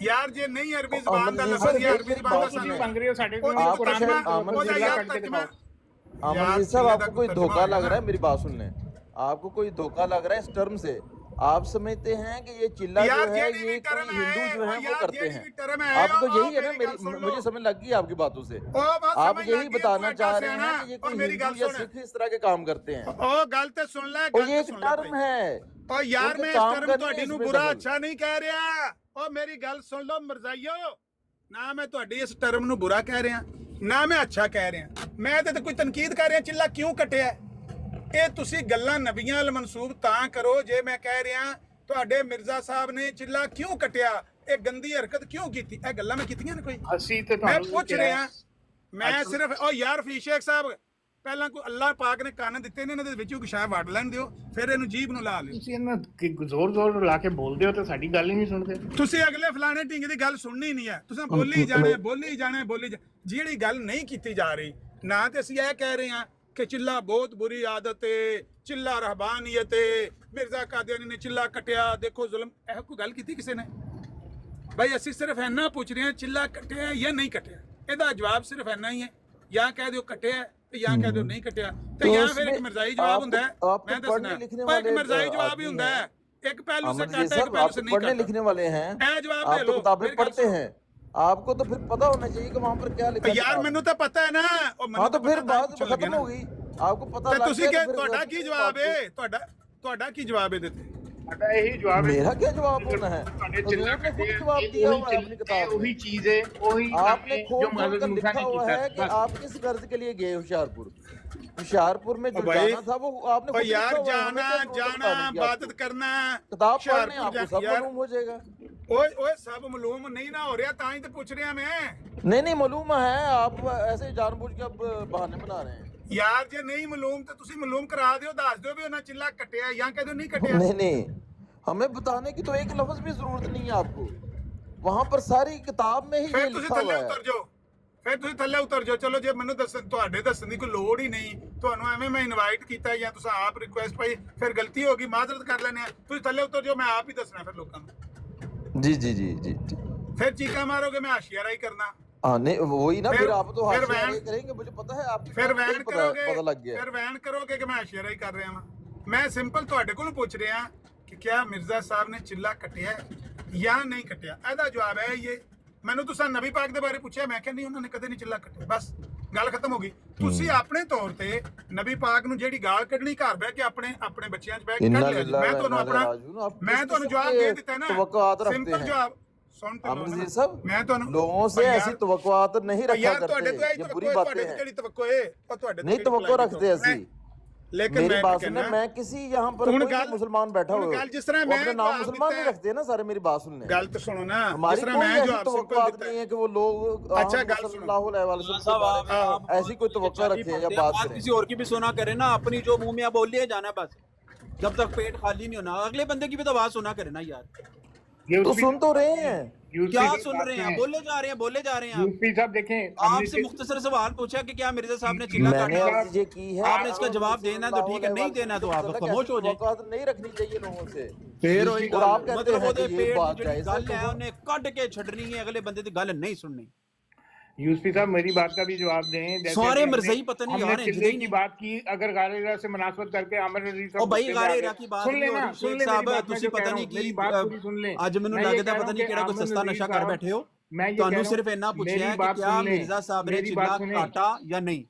यार जे नहीं अरबी अमन जुबान ਦਾ जी, लफ्ज सर, या मेरी अरबी बात जुबान ਦਾ सुनिए। ਸਾਨੂੰ मंग रहे हो साढ़े ਉਹ को कुरान शायद में अमन ਉਹਦਾ जी ਯਾਰ काट के तर्जुमा दिखाओ। अमरजीत साहब, चिल्ले आपको तक कोई तर्जुमा धोखा हो गया लग ना। रहा है, मेरी बात सुन लें। आपको कोई धोखा लग रहा है इस टर्म से। आप समझते हैं कि ये चिल्ला जो यार है जेडी भी ये कोई टर्म हिंदू है, जो है ओ वो यार करते जेडी हैं। भी टर्म है, आपको ओ यही है ना, मेरी गल मेरी सुन लो। मुझे समझ लग गई आपकी बातों से। ओ बस आप समझ यही लग गई, बताना तू चाह ऐसा रहे है ना, हैं कि ये ओ कोई मेरी हिंदू गल या सुन, सिख इस तरह के काम करते हैं, ओ गल ते सुन ले, और गल ये ते एक सुन ले टर्म भाई। है। ओ यार उनके मैं इस काम टर्म करने ਤੁਹਾਡੀ ਨੂੰ इसमें ਬੁਰਾ दखल। ਅੱਛਾ ਨਹੀਂ ਕਹਿ ਰਿਹਾ। ਓ ਮੇਰੀ ਗੱਲ ਸੁਣ ਲਓ ਮਰਜ਼ਾਈਓ, ਨਾ ਮੈਂ ਤੁਹਾਡੀ ਇਸ ਟਰਮ ਨੂੰ ਬੁਰਾ ਕਹਿ ਰਿਹਾ, ਨਾ ਮੈਂ ਅੱਛਾ ਕਹਿ ਰਿਹਾ। ਮੈਂ ਤੇ ਕੋਈ ਤਨਕੀਦ ਕਰ ਰਿਹਾ ਚਿੱਲਾ ਕਿਉਂ ਕਟਿਆ। ਇਹ ਤੁਸੀਂ ਗੱਲਾਂ ਨਬੀਆਂ ਵੱਲ ਮਨਸੂਬ ਤਾਂ ਕਰੋ ਜੇ ਮੈਂ ਕਹਿ ਰਿਹਾ ਤੁਹਾਡੇ ਮਿਰਜ਼ਾ ਸਾਹਿਬ ਨੇ ਚਿੱਲਾ ਕਿਉਂ ਕਟਿਆ, ਇਹ ਗੰਦੀ ਹਰਕਤ ਕਿਉਂ ਕੀਤੀ। ਇਹ ਗੱਲਾਂ ਮੈਂ ਕੀਤੀਆਂ ਨੇ ਕੋਈ? ਅਸੀਂ ਤੇ ਮੈਂ ਤੁਹਾਨੂੰ ਪੁੱਛ ਰਿਹਾ, ਮੈਂ ਸਿਰਫ ਓ ਯਾਰ ਫਰੀਦ ਸ਼ੇਖ ਸਾਹਿਬ ਪਹਿਲਾਂ ਕੋਈ ਅੱਲਾਹ ਪਾਕ ਨੇ ਕੰਨ ਦਿੱਤੇ ਨੇ, ਇਹਨਾਂ ਦੇ ਵਿੱਚੋਂ ਕੁਛ ਵੱਢ ਲੈਣ ਦਿਓ, ਫਿਰ ਇਹਨੂੰ ਜੀਭ ਨੂੰ ਲਾ ਲਿਓ। ਤੁਸੀਂ ਇਹਨਾਂ ਜ਼ੋਰ ਲਾ ਕੇ ਬੋਲਦੇ ਹੋ ਤੇ ਸਾਡੀ ਗੱਲ ਹੀ ਨਹੀਂ ਸੁਣਦੇ। ਤੁਸੀਂ ਅਗਲੇ ਫਲਾਣੇ ਢਿੰਗ ਦੀ ਗੱਲ ਸੁਣਨੀ ਨਹੀਂ ਹੈ, ਤੁਸੀਂ ਬੋਲੀ ਜਾਣੇ ਬੋਲੀ ਜਾਣੇ ਬੋਲੀ ਜਿਹੜੀ ਗੱਲ ਨਹੀਂ ਕੀਤੀ ਜਾ ਰਹੀ ਨਾ। ਤੇ ਅਸੀਂ ਇਹ ਕਹਿ ਰਹੇ ਹਾਂ ਕਿ ਚਿੱਲਾ ਬਹੁਤ ਬੁਰੀ ਆਦਤ ਹੈ, ਚਿੱਲਾ ਰਹਿਬਾਨੀਅਤ ਹੈ, ਮਿਰਜ਼ਾ ਕਾਦੀਆਨੀ ਨੇ ਚਿੱਲਾ ਕਟਿਆ, ਦੇਖੋ ਜ਼ੁਲਮ। ਇਹ ਕੋਈ ਗੱਲ ਕੀਤੀ ਕਿਸੇ ਨੇ? ਭਾਈ ਅਸੀਂ ਸਿਰਫ ਇੰਨਾ ਪੁੱਛ ਰਹੇ ਹਾਂ ਚਿੱਲਾ ਕਟਿਆ ਜਾਂ ਨਹੀਂ ਕਟਿਆ। ਇਹਦਾ ਜਵਾਬ ਸਿਰਫ ਇੰਨਾ ਹੀ ਹੈ, ਜਾਂ ਕਹਿ ਦਿਓ ਕਟਿਆ ਤੇ ਜਾਂ ਕਹਿ ਦਿਓ ਨਹੀਂ ਕਟਿਆ, ਤੇ ਜਾਂ ਫਿਰ ਇੱਕ ਮਿਰਜ਼ਾਈ ਜਵਾਬ ਹੁੰਦਾ ਹੈ। ਮੈਂ ਦੱਸਣਾ ਇੱਕ ਮਿਰਜ਼ਾਈ ਜਵਾਬ ਹੀ ਹੁੰਦਾ ਹੈ, ਇੱਕ ਪਹਿਲੂ से काटा एक पहलू से नहीं पढ़ने काटा। लिखने वाले हैं, जवाब आप दे तो लो, किताबें मेरी गल पढ़ते सुनो। हैं, आपको तो फिर पता होना चाहिए कि वहां पर क्या लिखा है यार किताब मैनू में। तो पता है ना, और मैनू हाँ तो फिर पता बात चल गया खत्म ना। हो गई, आपको पता ਤੇ लग ਤੁਸੀਂ गया ਕਿ तो फिर ਤੁਹਾਡਾ बात ਕੀ की ਜਵਾਬ बात ਹੈ? ਤੁਹਾਡਾ ਕੀ ਜਵਾਬ ਹੈ ਦਿੱਤੇ? ਸਾਡਾ ਇਹੀ ਜਵਾਬ ਹੈ। मेरा क्या जवाब होना है? ਤੁਹਾਡੇ हुजूर ਚਿੱਲਾ ने खुद जवाब दिया हुआ है अपनी किताब ਉਹੀ में। ਚੀਜ਼ ਹੈ, ਉਹੀ आपने खोल खोल कर मूसा लिखा ने हुआ ਕੀਤਾ है कि बस। आप किस गर्ज के लिए गए होशियारपुर। होशियारपुर में जो भाई, जाना था वो आपने ओ खुद यार लिखा हुआ है, जाना हमें क्या जाना जरूरत बताने की इबादत आपको? करना किताब पढ़ने हुशियारपुर आपको जा- सब यार, मालूम हो जाएगा। ओए ओए सब मालूम नहीं ना हो रहा, ਤਾਂ ਹੀ ਤੇ ਪੁੱਛ ਰਿਹਾ मैं। नहीं मालूम है, आप ऐसे जानबूझ के अब बहाने बना रहे हैं। ਯਾਰ ਜੇ ਨਹੀਂ ਮਾਲੂਮ ਤੇ ਤੁਸੀਂ ਮਾਲੂਮ ਕਰਾ ਦਿਓ, ਦੱਸ ਦਿਓ ਵੀ ਉਹਨਾਂ ਚਿੱਲਾ ਕੱਟਿਆ ਜਾਂ ਕਹਿ ਦਿਓ ਨਹੀਂ ਕੱਟਿਆ। नहीं हमें बताने की तो एक लफ्ज भी जरूरत नहीं है आपको, वहां पर सारी किताब में ही ये ਫਿਰ ਤੁਸੀਂ लिखा ਥੱਲੇ हुआ है। ਉਤਰ ਜਾਓ, ਫਿਰ ਤੁਸੀਂ ਥੱਲੇ ਉਤਰ ਜਾਓ। ਚਲੋ ਜੇ ਮੈਨੂੰ ਦੱਸਣ ਤੁਹਾਡੇ ਦੱਸਣ ਦੀ ਕੋਈ ਲੋੜ ਹੀ ਨਹੀਂ, ਤੁਹਾਨੂੰ ਐਵੇਂ ਮੈਂ ਇਨਵਾਈਟ ਕੀਤਾ ਜਾਂ ਤੁਸੀਂ ਆਪ ਰਿਕੁਐਸਟ ਪਾਈ, ਫਿਰ ਗਲਤੀ ਹੋ ਗਈ, ਮਾਜ਼ਰਤ ਕਰ ਲੈਣੇ ਆ। ਤੁਸੀਂ ਥੱਲੇ ਉਤਰ ਜਾਓ, ਮੈਂ ਆਪ ਹੀ ਦੱਸਣਾ ਫਿਰ ਲੋਕਾਂ ਨੂੰ। जी जी जी जी जी। ਫਿਰ ਚੀਕਾਂ ਮਾਰੋਗੇ, ਮੈਂ ਹਾਸ਼ੀਆਰਾਈ करना। हाँ नहीं वही ना, फिर आप तो फिर हाशिया वैन- ये करेंगे, मुझे पता है आपकी ਫਿਰ बात ਵੈਨ नहीं ਕਰੋਗੇ, पता लग गया। ਫਿਰ ਵੈਨ ਕਰੋਗੇ ਕਿ ਮੈਂ ਹਾਸ਼ੀਆਰਾਈ ਕਰ ਰਿਹਾ ਹਾਂ। ਮੈਂ ਸਿੰਪਲ ਤੁਹਾਡੇ ਕੋਲੋਂ ਪੁੱਛ ਰਿਹਾ ਕਿ ਕਿਆ ਮਿਰਜ਼ਾ ਸਾਹਿਬ ਨੇ ਚਿੱਲਾ ਕੱਟਿਆ ਹੈ ਜਾਂ ਨਹੀਂ ਕੱਟਿਆ। ਇਹਦਾ ਜਵਾਬ ਹੈ ਇਹ। ਮੈਨੂੰ ਤੁਸੀਂ ਨਬੀ ਪਾਕ ਦੇ ਬਾਰੇ ਪੁੱਛਿਆ, ਮੈਂ ਕਹਿੰਦੀ ਉਹਨਾਂ ਨੇ ਕਦੇ ਨਹੀਂ ਚਿੱਲਾ ਕੱਟਿਆ, ਬਸ ਗੱਲ ਖਤਮ ਹੋ ਗਈ। ਤੁਸੀਂ ਆਪਣੇ ਤੌਰ ਤੇ ਨਬੀ ਪਾਕ ਨੂੰ ਜਿਹੜੀ ਗਾਲ ਕੱਢਣੀ ਘਰ ਬਹਿ ਕੇ ਆਪਣੇ ਬੱਚਿਆਂ 'ਚ ਬਹਿ ਕੇ ਕੱਢ ਲਿਆ ਜੀ। ਮੈਂ ਤੁਹਾਨੂੰ ਆਪਣਾ ਮੈਂ ਤੁਹਾਨੂੰ ਜਵਾਬ ਦੇ ਦਿੱਤਾ ਨਾ, ਸਿੰਪਲ ਜਵਾਬ ਸੁਣ ਤੇ ਲਓ अमरजीत ਨਾ। साहब, ਮੈਂ ਤੁਹਾਨੂੰ लोगों से ऐसी तवक्कुआत नहीं रखा ਯਾਰ ਤੁਹਾਡੇ करते, ਤੋਂ ये ਇਹ बुरी ਤਵੱਕੋ बातें ਤੁਹਾਡੇ हैं। ਤੋਂ ਕਿਹੜੀ ਤਵੱਕੋ ਹੈ? ਉਹ ਤੁਹਾਡੇ ਤੋਂ नहीं ਕਿਹੜੀ तवक्को ਭलाई रखते ऐसी। लेकिन मेरी मैं बात कहना सुनना, मैं किसी यहाँ पर ਹੁਣ कोई ਗੱਲ- मुसलमान बैठा ਹੁਣ हुआ ਗੱਲ ਜਿਸ ਤਰ੍ਹਾਂ वो मैं अपने नाम जवाब मुसलमान ਦਿੱਤਾ नहीं रखते हैं ना सारे, मेरी बात सुनने। ਗੱਲ ਤਾਂ ਸੁਣੋ ਨਾ, ਜਿਸ हमारी ਤਰ੍ਹਾਂ कोई मैं ऐसी जवाब सिंपल तवक्कुआत ਦਿੱਤਾ नहीं है। है कि वो लोग अच्छा, गल सल्लल्लाहु अलैहि वसल्लम के बारे में ऐसी कोई तवक्को रखे या बात आप करें। किसी और की भी सुना करें ना, अपनी जो मुंह में आप बोल लिए जाना बस, जब तक पेट खाली नहीं होना। अगले बंदे की भी तो आवाज सुना करें ना यार। तो सुन तो रहे हैं, क्या सुन रहे हैं? बोले जा रहे हैं यूसुफी साहब देखें, आपसे मुख्तसर सवाल पूछा कि क्या मिर्जा साहब ने चिल्ला मैंने काटा? अर्ज ये की है, आपने इसका जवाब देना तो ठीक है, नहीं देना तो आप खामोश हो जाए। तवक्कुआत नहीं रखनी चाहिए लोगों से। फिर वही और आप कहते मतलब हैं ਉਹਦੇ कि ये पेट बात ਦੀ ਜਿਹੜੀ जायज है, ਗੱਲ तो ਹੈ ਉਹਨੇ ਕੱਢ ਕੇ ਛੱਡਣੀ ਹੈ, ਅਗਲੇ ਬੰਦੇ ਦੀ ਗੱਲ ਨਹੀਂ ਸੁਣਨੀ। यूसुफी साहब मेरी बात का भी जवाब दें। जैसे सारे कि हमने- मरज़ई पता नहीं हमने यार हैं, चिल्ले जुदई की नहीं। बात की, अगर गारे से मुनासबत करके आमिर नज़ीर साहब ओ भाई गुस्से में गारे आ गए। इरा की बात सुन नहीं हो लेना, रही सुन शेख ले साहब, मेरी बात, ਤੁਸੀਂ मैं जो पता कह रहा नहीं हूं, मेरी की बात पूरी सुन लें। ਅੱਜ ਮੈਨੂੰ मैं ये ਲੱਗਦਾ कह रहा पता हूं नहीं कि ਕਿਹੜਾ ਕੋਈ आमिर ਸਸਤਾ नज़ीर ਨਸ਼ਾ ਕਰ साहब- ਬੈਠੇ ਹੋ। मैं ये ਤੁਹਾਨੂੰ कह रहा सिर्फ हूं, इतना पूछा मेरी है कि बात क्या सुन लें, मिर्जा साहब ने मेरी चिल्ला बात सुनें। काटा या नहीं।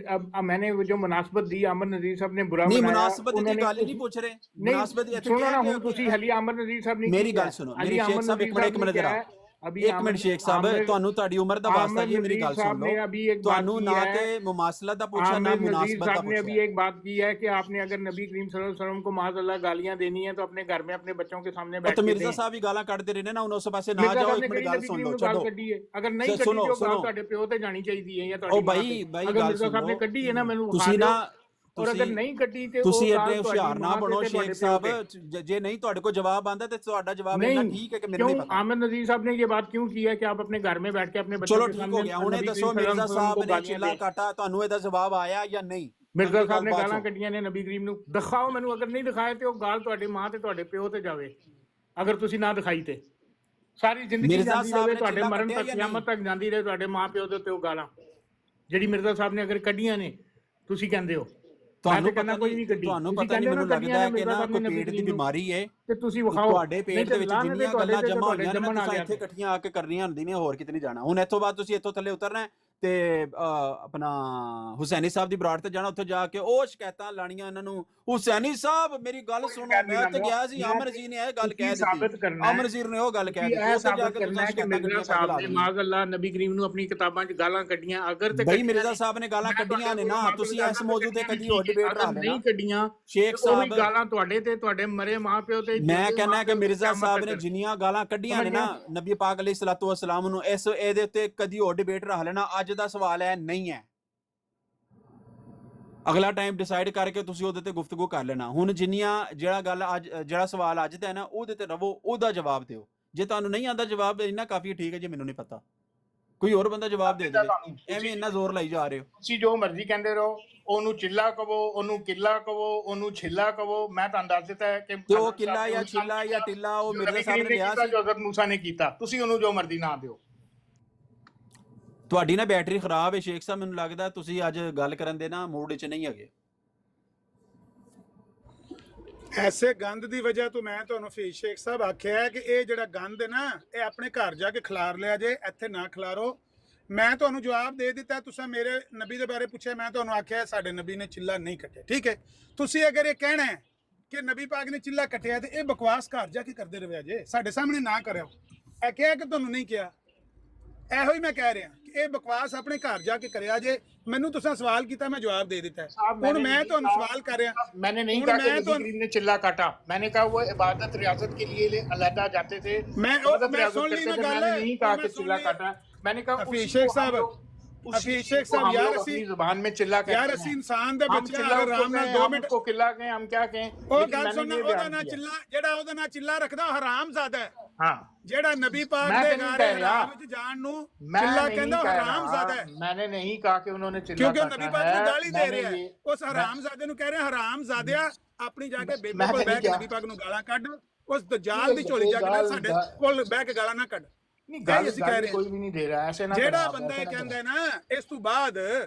अब मैंने वो जो मुनासबत दी, आमिर नज़ीर साहब ने बुरा नहीं मनाया, मुनासबत ਦੀ उन्होंने ਗੱਲ ਹੀ ਨਹੀਂ उस- ਪੁੱਛ ਰਹੇ। नहीं मुनासबत ये सुनो ना, क्या हूँ तुसी हली आमिर नज़ीर साहब ने मेरी की गल है। सुनो, हली मेरी आमिर शेख साहब नज़ीर एक मिनट ने जरा क्या है? अभी ਇੱਕ ਮਿੰਟ ਸ਼ੇਖ ਸਾਹਿਬ, ਤੁਹਾਨੂੰ ਤੁਹਾਡੀ ਉਮਰ ਦਾ ਵਾਸਤਾ ਜੀ, ਮੇਰੀ ਗੱਲ ਸੁਣ ਲਓ। अभी एक बात ਤੁਹਾਨੂੰ की ਨਾ है, ਤੇ ਮੁਮਾਸਲਤ ਦਾ ਪੁੱਛਿਆ ਨਾ आमिर नज़ीर मुनासबत ਦਾ साहब ने अभी ਪੁੱਛਿਆ। एक बात की है कि आपने अगर नबी करीम सल्लल्लाहु अलैहि वसल्लम को माज़अल्लाह गालियां देनी है तो अपने घर में अपने बच्चों के सामने ਉਹ बैठ ਤਾਂ के ਮਿਰਜ਼ਾ दें। ਸਾਹਿਬ ਹੀ ਗਾਲਾਂ ਕੱਢਦੇ ਰਹੇ ਨੇ ਨਾ, ਹੁਣ ਉਸ ਪਾਸੇ ਨਾ मिर्जा ਜਾਓ। साहब ਇੱਕ ने ਮਿੰਟ कही ਗੱਲ नबी सुन करीम ਲਓ, ਨੂੰ गाल ਛੱਡੋ। ਕੱਢੀ ਹੈ, ਅਗਰ ਨਹੀਂ ਕੱਢੀ ਸੁਣੋ, ਤੇ ਉਹ ਗਾਲ ਸੁਣੋ। ਤੁਹਾਡੇ ਪਿਓ ਤੇ ਜਾਣੀ ਚਾਹੀਦੀ ਹੈ ਜਾਂ ਉਹ ਤੁਹਾਡੀ ਮਾਂ ਬਾਈ ਤੇ। ਬਾਈ ਅਗਰ ਗੱਲ ਮਿਰਜ਼ਾ ਸੁਣ ਸਾਹਿਬ ਨੇ ਲਓ, ਕੱਢੀ ਹੈ ਨਾ, ਮੈਨੂੰ ਤੁਸੀਂ ਨਾ ਔਰ ਅਗਰ ਨਹੀਂ ਕੱਢੀ ਤੇ ਤੁਸੀਂ ਉਹ ਗਾਲ ਐਡੇ ਤੁਹਾਡੀ ਹੁਸ਼ਿਆਰ ਨਾ ਮਾਂ ਬਣੋ ਤੇ ਸ਼ੇਖ ਤੁਹਾਡੇ ਸਾਹਿਬ। ਪਿਓ ਤੇ। ਜੇ ਨਹੀਂ ਤੁਹਾਡੇ ਕੋਲ ਜਵਾਬ ਆਂਦਾ ਤੇ ਤੁਹਾਡਾ ਜਵਾਬ ਇੰਨਾ नहीं, ਠੀਕ ਹੈ कि क्यों ਮੈਨੂੰ नहीं पता। आमिर नज़ीर साहब ने ये बात क्यों की है कि आप अपने घर में बैठ के अपने बच्चों ਚਲੋ के ਠੀਕ सामने ਹੋ ਗਿਆ। ਹੁਣੇ नबी ਦੱਸੋ करीम ਮਿਰਜ਼ਾ सल्लल्लाहु अलैहि ਸਾਹਿਬ वसल्लम को ਨੇ गालियां ਚਿੱਲਾ दें। ਕਾਟਾ, ਤੁਹਾਨੂੰ ਇਹਦਾ ਜਵਾਬ ਆਇਆ ਜਾਂ ਨਹੀਂ? ਮਿਰਜ਼ਾ ਸਾਹਿਬ ਨੇ ਬਾਅਦ ਗਾਲਾਂ ਚੋਂ। ਕੱਢੀਆਂ ਨੇ ਨਬੀ ਕਰੀਮ ਨੂੰ, ਦਿਖਾਓ ਮੈਨੂੰ। ਅਗਰ ਨਹੀਂ ਦਿਖਾਏ ਤੇ ਉਹ ਗਾਲ ਤੁਹਾਡੀ ਮਾਂ ਤੇ ਤੁਹਾਡੇ ਪਿਓ ਤੇ ਜਾਵੇ। ਅਗਰ ਤੁਸੀਂ ਨਾ ਦਿਖਾਈ ਤੇ ਸਾਰੀ ਜ਼ਿੰਦਗੀ ਮਿਰਜ਼ਾ ਜਾਂਦੀ ਸਾਹਿਬ ਰਹੇ, ਨੇ ਤੁਹਾਡੇ ਚਿੱਲਾ ਮਰਨ ਕੱਟਿਆ ਤੱਕ ਜਾਂ ਕਿਆਮਤ ਤੱਕ ਜਾਂਦੀ ਰਹੇ ਤੁਹਾਡੇ ਮਾਂ ਪਿਓ ਦੇ ਉੱਤੇ ਉਹ ਗਾਲਾਂ, ਜਿਹੜੀ ਮਿਰਜ਼ਾ ਸਾਹਿਬ ਨੇ ਅਗਰ ਕੱਢੀਆਂ ਨੇ ਤੁਸੀਂ ਕਹਿੰਦੇ ਹੋ ਤੁਹਾਨੂੰ ਕਹਿੰਦਾ ਪਤਾ ਕੋਈ ਨਹੀਂ ਕੱਢੀ ਤੁਹਾਨੂੰ ਪਤਾ ਨਹੀਂ, ਮੈਨੂੰ ਲੱਗਦਾ ਹੈ ਕਿ ਨਾ ਕੋਈ ਪੇਟ ਦੀ ਬਿਮਾਰੀ ਹੈ ਤੇ ਤੁਸੀਂ ਵਿਖਾਓ ਤੁਹਾਡੇ ਪੇਟ ਦੇ ਵਿੱਚ ਜਿੰਨੀਆਂ ਗੱਲਾਂ ਜਮਾ ਹੋਈਆਂ ਨੇ ਨਾ ਤੁਸੀਂ ਇੱਥੇ ਇਕੱਠੀਆਂ ਆ ਕੇ ਕਰਨੀਆਂ ਹੁੰਦੀਆਂ ਨੇ, ਹੋਰ ਕਿਤੇ ਨਹੀਂ ਜਾਣਾ। ਹੁਣ ਇੱਥੋਂ ਬਾਅਦ ਤੁਸੀਂ ਇੱਥੋਂ ਥੱਲੇ ਉਤਰਨਾ ਹੈ ਤੇ ਆਪਣਾ ਹੁਸੈਨੀ ਸਾਹਿਬ ਦੀ ਬਰਾੜ ਤੇ ਜਾਣਾ, ਉੱਥੇ ਜਾ ਕੇ ਉਹ ਸ਼ਿਕਾਇਤਾਂ ਲਾਣੀਆਂ ਇਹਨਾਂ ਨੂੰ। ਹੁਸੈਨੀ ਸਾਹਿਬ ਮੇਰੀ ਗੱਲ ਸੁਣੋ, ਮੈਂ ਤੇ ਗਿਆ ਸੀ, ਅਮਰ ਜੀ ਨੇ ਇਹ ਗੱਲ ਕਹਿ ਦਿੱਤੀ, ਅਮਰ ਜੀ ਨੇ ਉਹ ਗੱਲ ਕਹਿ ਦਿੱਤੀ, ਉੱਥੇ ਜਾ ਕੇ ਤੁਸੀਂ ਸ਼ਿਕਾਇਤਾਂ ਕੱਢੀਆਂ। ਮਾਗ ਅੱਲਾ ਨਬੀ ਕਰੀਮ ਨੂੰ ਆਪਣੀ ਕਿਤਾਬਾਂ 'ਚ ਗਾਲਾਂ ਕੱਢੀਆਂ, ਅਗਰ ਤੇ ਬਈ ਮਿਰਜ਼ਾ ਸਾਹਿਬ ਨੇ ਗਾਲਾਂ ਕੱਢੀਆਂ ਨੇ ਨਾ, ਤੁਸੀਂ ਇਸ ਮੌਜੂ ਤੇ ਕਦੀ ਹੋਰ ਡਿਬੇਟ ਰੱਖ ਲੈਣਾ। ਨਹੀਂ ਕੱਢੀਆਂ ਸ਼ੇਖ ਸਾਹਿਬ ਸਾਹਿਬ ਗਾਲਾਂ ਤੁਹਾਡੇ ਤੇ ਤੁਹਾਡੇ ਮਰੇ ਮਾਪਿਓ ਤੇ। ਮੈਂ ਕਹਿੰਦਾ ਕਿ ਮਿਰਜ਼ਾ ਸਾਹਿਬ ਨੇ ਜਿੰਨੀਆਂ ਗਾਲਾਂ ਕੱਢੀਆਂ ਨੇ ਨਾ ਨਬੀ ਪਾਕ ਅਲੈਹਿ ਸਲਾਤੂ ਵਸਲਾਮ ਨੂੰ, ਇਹਦੇ ਉੱਤੇ ਕਦੀ ਹੋਰ ਡਿਬੇਟ ਰੱਖ ਲੈਣਾ। ਅੱਜ ਦਾ ਸਵਾਲ ਹੈ ਨਹੀਂ ਹੈ, ਅਗਲਾ ਟਾਈਮ ਡਿਸਾਈਡ ਕਰਕੇ ਤੁਸੀਂ ਉਹਦੇ ਤੇ ਗੁਫ਼ਤਗੂ ਕਰ ਲੈਣਾ। ਹੁਣ ਜਿੰਨੀਆਂ ਜਿਹੜਾ ਸਵਾਲ ਅੱਜ ਦਾ ਹੈ ਨਾ ਉਹਦੇ ਤੇ ਰਵੋ, ਉਹਦਾ ਜਵਾਬ ਦਿਓ। ਜੇ ਤੁਹਾਨੂੰ ਨਹੀਂ ਆਉਂਦਾ ਜਵਾਬ ਇੰਨਾ ਕਾਫੀ ਠੀਕ ਹੈ, ਜੇ ਮੈਨੂੰ ਨਹੀਂ ਪਤਾ ਕੋਈ ਹੋਰ ਬੰਦਾ ਜਵਾਬ ਦੇ ਦੇਵੇ, ਐਵੇਂ ਇੰਨਾ ਜ਼ੋਰ ਲਾਈ ਜਾ ਰਹੇ ਹੋ। ਤੁਸੀਂ ਜੋ ਮਰਜ਼ੀ ਕਹਿੰਦੇ ਰਹੋ, ਉਹਨੂੰ ਚਿੱਲਾ ਕਹੋ, ਉਹਨੂੰ ਕਿੱਲਾ ਕਹੋ, ਉਹਨੂੰ ਛਿੱਲਾ ਕਹੋ, ਮੈਂ ਤੁਹਾਨੂੰ ਦੱਸ ਦਿੱਤਾ ਹੈ ਕਿ ਤੇ ਉਹ ਕਿੱਲਾ ਜਾਂ ਛਿੱਲਾ ਜਾਂ ਟਿੱਲਾ ਉਹ ਮਿਰਜ਼ਾ ਸਾਹਿਬ ਨੇ ਲਿਆ ਸੀ, ਜੋ ਹਜ਼ਰਤ ਮੂਸਾ ਨੇ ਕੀਤਾ, ਤੁਸੀਂ ਉਹਨੂੰ ਜੋ ਮਰਜ਼ੀ ਨਾ ਦਿਓ। ਤੁਹਾਡੀ ਨਾ ਬੈਟਰੀ ਖਰਾਬ ਹੈ ਸ਼ੇਖ ਸਾਹਿਬ, ਮੈਨੂੰ ਲੱਗਦਾ ਤੁਸੀਂ ਅੱਜ ਗੱਲ ਕਰਨ ਦੇ ਨਾ ਮੂਡ 'ਚ ਨਹੀਂ ਹੈਗੇ। ਐਸੇ ਗੰਦ ਦੀ ਵਜ੍ਹਾ ਤੋਂ ਮੈਂ ਤੁਹਾਨੂੰ ਫੀਸ ਸ਼ੇਖ ਸਾਹਿਬ ਆਖਿਆ ਕਿ ਇਹ ਜਿਹੜਾ ਗੰਦ ਹੈ ਨਾ ਇਹ ਆਪਣੇ ਘਰ ਜਾ ਕੇ ਖਿਲਾਰ ਲਿਆ ਜੇ, ਇੱਥੇ ਨਾ ਖਿਲਾਰੋ। ਮੈਂ ਤੁਹਾਨੂੰ ਜਵਾਬ ਦੇ ਦਿੱਤਾ, ਤੁਸੀਂ ਮੇਰੇ ਨਬੀ ਦੇ ਬਾਰੇ ਪੁੱਛਿਆ, ਮੈਂ ਤੁਹਾਨੂੰ ਆਖਿਆ ਸਾਡੇ ਨਬੀ ਨੇ ਚਿੱਲਾ ਨਹੀਂ ਕੱਟਿਆ, ਠੀਕ ਹੈ। ਤੁਸੀਂ ਅਗਰ ਇਹ ਕਹਿਣਾ ਹੈ ਕਿ ਨਬੀ ਪਾਕ ਨੇ ਚਿੱਲਾ ਕੱਟਿਆ ਤੇ ਇਹ ਬਕਵਾਸ ਘਰ ਜਾ ਕੇ ਕਰਦੇ ਰਵਿਆ ਜੇ, ਸਾਡੇ ਸਾਹਮਣੇ ਨਾ ਕਰਿਓ। ਇਹ ਕਿਹਾ ਕਿ ਤੁਹਾਨੂੰ ਨਹੀਂ ਕਿਹਾ, ਇਹੋ ਹੀ ਮੈਂ ਕਹਿ ਰਿਹਾ ਕਿ ਇਹ ਬਕਵਾਸ ਆਪਣੇ ਘਰ ਜਾ ਕੇ ਕਰਿਆ ਜੇ। ਮੈਨੂੰ ਤੁਸੀਂ ਸਵਾਲ ਕੀਤਾ, ਮੈਂ ਜਵਾਬ ਦੇ ਦਿੱਤਾ। ਹੁਣ ਮੈਂ ਤੁਹਾਨੂੰ ਸਵਾਲ ਕਰ ਰਿਹਾ, मैंने नहीं कहा कि नबी करीम ने चिल्ला काटा, मैंने कहा वो इबादत रियासत के लिए अलहदा जाते थे, मैं सुन ली ना गल, मैंने नहीं कहा कि चिल्ला काटा, मैंने कहा हफीज शेख साहब यार अपनी जुबान में चिल्ला यार असी इंसान दे बच्चे अगर आराम नाल 2 मिनट को किला गए, हम क्या कहें। ਉਹ ਗੱਲ ਸੁਣਨਾ, ਉਹਦਾ ਨਾ ਚਿੱਲਾ, ਜਿਹੜਾ ਉਹਦਾ ਨਾ ਚਿੱਲਾ ਰੱਖਦਾ ਹਰਾਮਜ਼ਾਦਾ ਹੈ। हाँ, ਜਿਹੜਾ ਨਬੀ ਪਾਕ ਦੇ ਘਰ ਹਰਾਮ ਵਿੱਚ ਜਾਣ ਨੂੰ ਚਿੱਲਾ ਕਹਿੰਦਾ ਹਰਾਮਜ਼ਾਦਾ ਹੈ। मैंने नहीं कहा कि उन्होंने चिल्ला ਕਿਉਂਕਿ काटा ਨਬੀ ਪਾਕ ਨੂੰ ਗਾਲੀ ਦੇ मैंने ਰਿਹਾ ਹੈ, ये- ਉਸ ਹਰਾਮਜ਼ਾਦੇ ਨੂੰ ਕਹਿ ਰਿਹਾ ਹਰਾਮਜ਼ਾਦਿਆ ਆਪਣੀ ਜਾ ਕੇ ਬੇਬੇ ਕੋਲ ਬਹਿ ਕੇ ਨਬੀ ਪਾਕ ਨੂੰ ਗਾਲਾਂ ਕੱਢ, ਉਸ ਦਜਾਲ ਦੀ ਝੋਲੀ ਜਾ ਕੇ ਸਾਡੇ ਕੋਲ ਬਹਿ ਕੇ ਗਾਲਾਂ ਨਾ ਕੱਢ। नहीं, गाली कोई भी नहीं दे रहा, ऐसे ना ਜਿਹੜਾ ਬੰਦਾ ਇਹ ਕਹਿੰਦਾ ਨਾ ਇਸ ਤੋਂ ਬਾਅਦ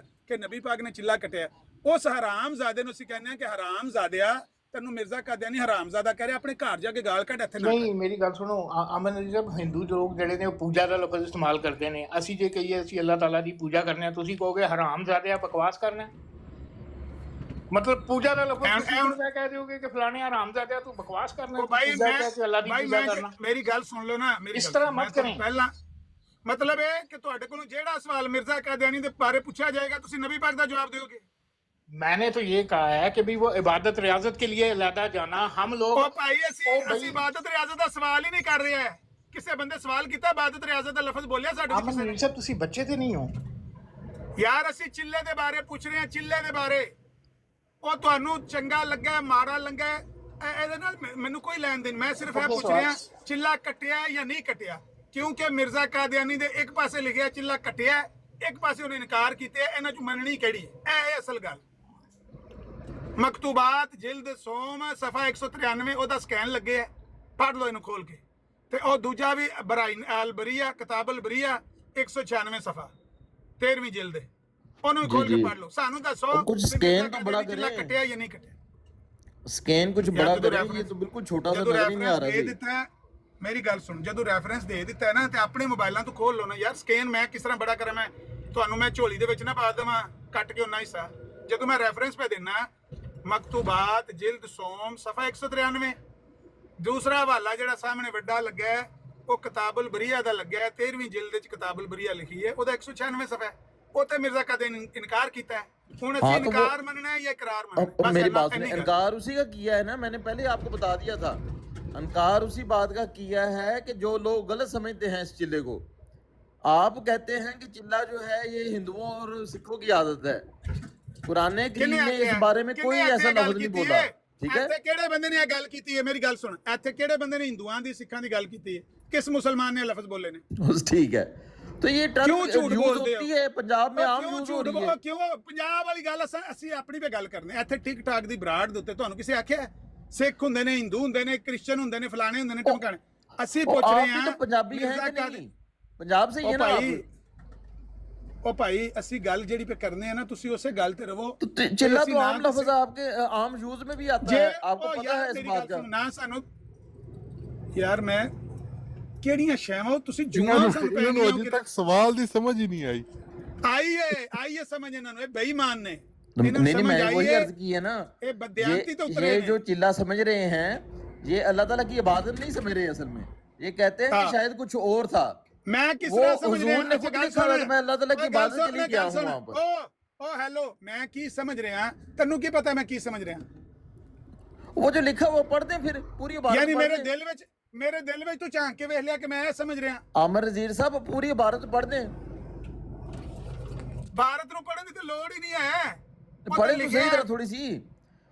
ਕਿ ਨਬੀ ਪਾਕ ਨੇ ਚਿੱਲਾ ਕੱਟਿਆ, ਉਸ ਹਰਾਮਜ਼ਾਦੇ ਨੂੰ ਅਸੀਂ ਕਹਿੰਦੇ ਆ ਕਿ ਹਰਾਮਜ਼ਾਦਿਆ ਤੈਨੂੰ ਮਿਰਜ਼ਾ ਕਾਦੀਆਨੀ ਹਰਾਮਜ਼ਾਦਾ ਕਹਿ ਰਿਹਾ, ਆਪਣੇ ਘਰ ਜਾ ਕੇ ਗਾਲ ਕੱਢ ਇੱਥੇ ਨਾ। ਨਹੀਂ, ਮੇਰੀ ਗੱਲ ਸੁਣੋ ਅਮਨ ਜੀ, ਜਬ ਹਿੰਦੂ ਲੋਕ ਜਿਹੜੇ ਨੇ ਉਹ ਪੂਜਾ ਦਾ ਲਫ਼ਜ਼ ਇਸਤੇਮਾਲ ਕਰਦੇ ਨੇ, ਅਸੀਂ ਜੇ ਕਹੀਏ ਅਸੀਂ ਅੱਲਾਹ ਤਾਲਾ ਦੀ ਪੂਜਾ ਕਰਨੇ ਆ, ਤੁਸੀਂ ਕਹੋਗੇ ਹਰਾਮਜ਼ਾਦੇ ਆ, ਬਕਵਾਸ ਕਰਨਾ। मतलब पूजा ਦਾ ਲਫ਼ਜ਼ ਮੈਂ ਕਹਿ ਦਿਓਗੇ ਕਿ ਫਲਾਣੇ ਹਰਾਮਜ਼ਾਦੇ ਆ, ਤੂੰ ਬਕਵਾਸ ਕਰਨਾ। ਭਾਈ ਮੇਰੀ ਗੱਲ ਸੁਣ ਲਓ ਨਾ, ਮੇਰੀ ਇਸ ਤਰ੍ਹਾਂ ਮਤ ਕरें। ਪਹਿਲਾਂ ਮਤਲਬ ਇਹ ਕਿ ਤੁਹਾਡੇ ਕੋਲੋਂ ਜਿਹੜਾ ਸਵਾਲ ਮਿਰਜ਼ਾ ਕਾਦੀਆਨੀ ਦੇ ਬਾਰੇ ਪੁੱਛਿਆ ਜਾਏਗਾ ਤੁਸੀਂ ਨਬੀ ਪਾਕ ਦਾ ਜਵਾਬ ਦਿਓਗੇ। मैंने तो ये कहा है कि भाई वो इबादत रियाजत के लिए अलहदा जाना, हम लोग ਉਹ ਭਾਈ ਅਸੀਂ ਇਬਾਦਤ ਰਿਆਜ਼ਤ ਦਾ ਸਵਾਲ ਹੀ ਨਹੀਂ ਕਰ ਰਹੇ ਹੈ। ਕਿਸੇ ਬੰਦੇ ਸਵਾਲ ਕੀਤਾ ਇਬਾਦਤ ਰਿਆਜ਼ਤ ਦਾ ਲਫ਼ਜ਼ ਬੋਲਿਆ ਸਾਡੇ ਵਿੱਚ ਕਿਸੇ ਨੇ? ਅਮਨ ਸਾਹਿਬ ਤੁਸੀਂ ਬੱਚੇ ਤੇ ਨਹੀਂ ਹੋ ਯਾਰ, ਅਸੀਂ ਚਿੱਲੇ ਦੇ ਬਾਰੇ ਪੁੱਛ ਰਹੇ ਹਾਂ, ਚਿੱਲੇ ਦੇ ਬਾਰੇ। ਉਹ ਤੁਹਾਨੂੰ ਚੰਗਾ ਲੱਗਾ ਮਾੜਾ ਲੱਗਾ ਇਹਦੇ ਨਾਲ ਮੈਨੂੰ ਕੋਈ ਲੈਣ ਦੇਣ, ਮੈਂ ਸਿਰਫ ਇਹ ਪੁੱਛ ਰਿਹਾ ਚਿੱਲਾ ਕੱਟਿਆ ਜਾਂ ਨਹੀਂ ਕੱਟਿਆ। ਕਿਉਂਕਿ ਮਿਰਜ਼ਾ ਕਾਦੀਆਨੀ ਦੇ ਇੱਕ ਪਾਸੇ ਲਿਖਿਆ ਚਿੱਲਾ ਕੱਟਿਆ, ਇੱਕ ਪਾਸੇ ਉਹਨੇ ਇਨਕਾਰ ਕੀਤਾ, ਇਹਨਾਂ ਚ ਮੰਨਣੀ ਕਿਹੜੀ ਹੈ? ਇਹ ਅਸਲ ਗੱਲ। ਮਕਤੂਬਾਤ ਜਿਲਦ ਸੋਮ ਸਫਾ 193 ਉਹਦਾ ਸਕੈਨ ਲੱਗੇ ਹੈ, ਪੜ੍ਹ ਲਓ ਇਹਨੂੰ ਖੋਲ ਕੇ। ਤੇ ਉਹ ਦੂਜਾ ਵੀ ਬਰਾਈਨ ਅਲ ਬਰੀਆ ਕਿਤਾਬ ਅਲ ਬਰੀਆ 196 ਸਫਾ 13ਵੀਂ ਜਿਲਦ, ਉਹਨੂੰ ਵੀ ਖੋਲ ਕੇ ਪੜ੍ਹ ਲਓ। ਸਾਨੂੰ ਦੱਸੋ कुछ स्कैन तो बड़ा करे, ਕੱਟਿਆ ਜਾਂ ਨਹੀਂ ਕੱਟਿਆ? स्कैन कुछ बड़ा करे, ये तो बिल्कुल छोटा सा नजर ही नहीं आ रहा जी। ਮੇਰੀ ਗੱਲ ਸੁਣ, ਜਦੋਂ ਰੈਫਰੈਂਸ ਦੇ ਦਿੱਤਾ ਹੈ ਨਾ ਤੇ ਆਪਣੇ ਮੋਬਾਈਲਾਂ ਤੋਂ ਖੋਲ ਲਓ ਨਾ ਯਾਰ। ਸਕੈਨ ਮੈਂ ਕਿਸ ਤਰ੍ਹਾਂ ਬੜਾ ਕਰਾਂ? ਮੈਂ ਤੁਹਾਨੂੰ ਮੈਂ ਝੋਲੀ ਦੇ ਵਿੱਚ ਨਾ ਪਾ ਦੇਵਾਂ ਕੱਟ ਕੇ ਉਹਨਾਂ ਹਿੱਸਾ। ਜਦੋਂ ਮੈਂ ਰੈਫਰੈਂਸ ਪੇ ਦੇਣਾ ਮਕਤੂਬਾਤ ਜਿਲਦ ਸੋਮ ਸਫਾ 193, ਦੂਸਰਾ ਹਵਾਲਾ ਜਿਹੜਾ ਸਾਹਮਣੇ ਵੱਡਾ ਲੱਗਾ ਹੈ ਉਹ ਕਿਤਾਬੁਲ ਬਰੀਆ ਦਾ ਲੱਗਾ ਹੈ, 13ਵੀਂ ਜਿਲਦ ਵਿੱਚ ਕਿਤਾਬੁਲ ਬਰੀਆ ਲਿਖੀ ਹੈ, ਉਹਦਾ 196 ਸਫਾ ਹੈ। ਉਹ ਤੇ ਮਿਰਜ਼ਾ ਕਾਦੀਆਨੀ ने इनकार किया है। ਹੁਣ ਅਸੀਂ इनकार मानना है या इकरार मानना है? मेरी बात सुनिए, इनकार उसी का किया है ना, मैंने पहले आपको बता दिया था। इनकार उसी बात का किया है कि जो लोग गलत समझते हैं इस चिल्ले को। आप कहते हैं कि चिल्ला जो है ये हिंदुओं और सिखों की आदत है। कुरान करीम में इस बारे में कोई ऐसा लफ्ज नहीं बोला, ठीक है? ਇੱਥੇ ਕਿਹੜੇ ਬੰਦੇ ਨੇ ਇਹ ਗੱਲ ਕੀਤੀ ਹੈ? ਮੇਰੀ ਗੱਲ ਸੁਣ, ਇੱਥੇ ਕਿਹੜੇ ਬੰਦੇ ਨੇ ਹਿੰਦੂਆਂ ਦੀ ਸਿੱਖਾਂ ਦੀ ਗੱਲ ਕੀਤੀ ਹੈ? ਕਿਸ ਮੁਸਲਮਾਨ ਨੇ ਲਫ਼ਜ਼ ਬੋਲੇ ਨੇ? ठीक है, तो ये टर्म झूठ यूज बोलते होती है पंजाब में, आम यूज हो रही है। ਕਿਉਂ ਪੰਜਾਬ ਵਾਲੀ ਗੱਲ ਅਸੀਂ ਆਪਣੀ ਵੀ ਗੱਲ ਕਰਨੇ। ਇੱਥੇ ਟਿਕ ਟਾਕ ਦੀ ਬਰਾੜ ਦੇ ਉੱਤੇ ਤੁਹਾਨੂੰ ਕਿਸੇ ਆਖਿਆ ਸਿੱਖ ਹੁੰਦੇ ਨੇ, ਹਿੰਦੂ ਹੁੰਦੇ ਨੇ, ਕ੍ਰਿਸਚੀਅਨ ਹੁੰਦੇ ਨੇ, ਫਲਾਣੇ ਹੁੰਦੇ ਨੇ, ਟਮਕਾਣੇ? ਅਸੀਂ ਪੁੱਛ ਰਹੇ ਹਾਂ तो पंजाबी है कि नहीं? पंजाब से ही है ना आप? ਉਹ ਭਾਈ ਅਸੀਂ ਗੱਲ ਜਿਹੜੀ पे करने हैं ना ਤੁਸੀਂ ਉਸੇ ਗੱਲ ਤੇ ਰਵੋ। तो चिल्ला तो आम लफ्ज आपके आम यूज में भी आता है, आपको पता है इस बात का। ਨਾ ਸਾਨੂੰ ਯਾਰ ਮੈਂ ਕਿਹੜੀਆਂ ਸ਼ੈਵਾਂ ਤੁਸੀਂ ਜੂਆਂ ਇਹਨਾਂ ਸਾਨੂੰ ਨੂੰ ਪੈਣੀਆਂ ਅਜੇ ਤੱਕ ਸਵਾਲ ਦੀ ਸਮਝ ਹੀ ਨਹੀਂ ਆਈ। ਆਈਏ ਸਮਝ ਇਹਨਾਂ ਨੂੰ, ਇਹ ਬੇਈਮਾਨ ਨੇ। नहीं नहीं, मैंने वही अर्ज की है ना, ये बदयांती तो उतरे ये हैं। जो चिल्ला समझ रहे हैं ये अल्लाह ताला की इबादत नहीं समझ रहे असल में, ये कहते हैं कि शायद कुछ और था। मैं किस वो तरह समझ रहा हुजूर ने खुद लिखा हुआ है, मैं अल्लाह ताला की इबादत के लिए गया हूं वहां पर। ओ हेलो, मैं की समझ रहा, तन्नू की पता मैं की समझ रहा? वो जो लिखा वो पढ़ दें फिर पूरी इबादत यानी पढ़ मेरे दें। दिल में तू झांक के वेख लिया कि मैं ये समझ रहा। आमिर नज़ीर साहब पूरी इबादत पढ़ दें। भारत नु पढ़ने की तो लोड़ ही नहीं है। पढ़े तो सही तरह थोड़ी सी,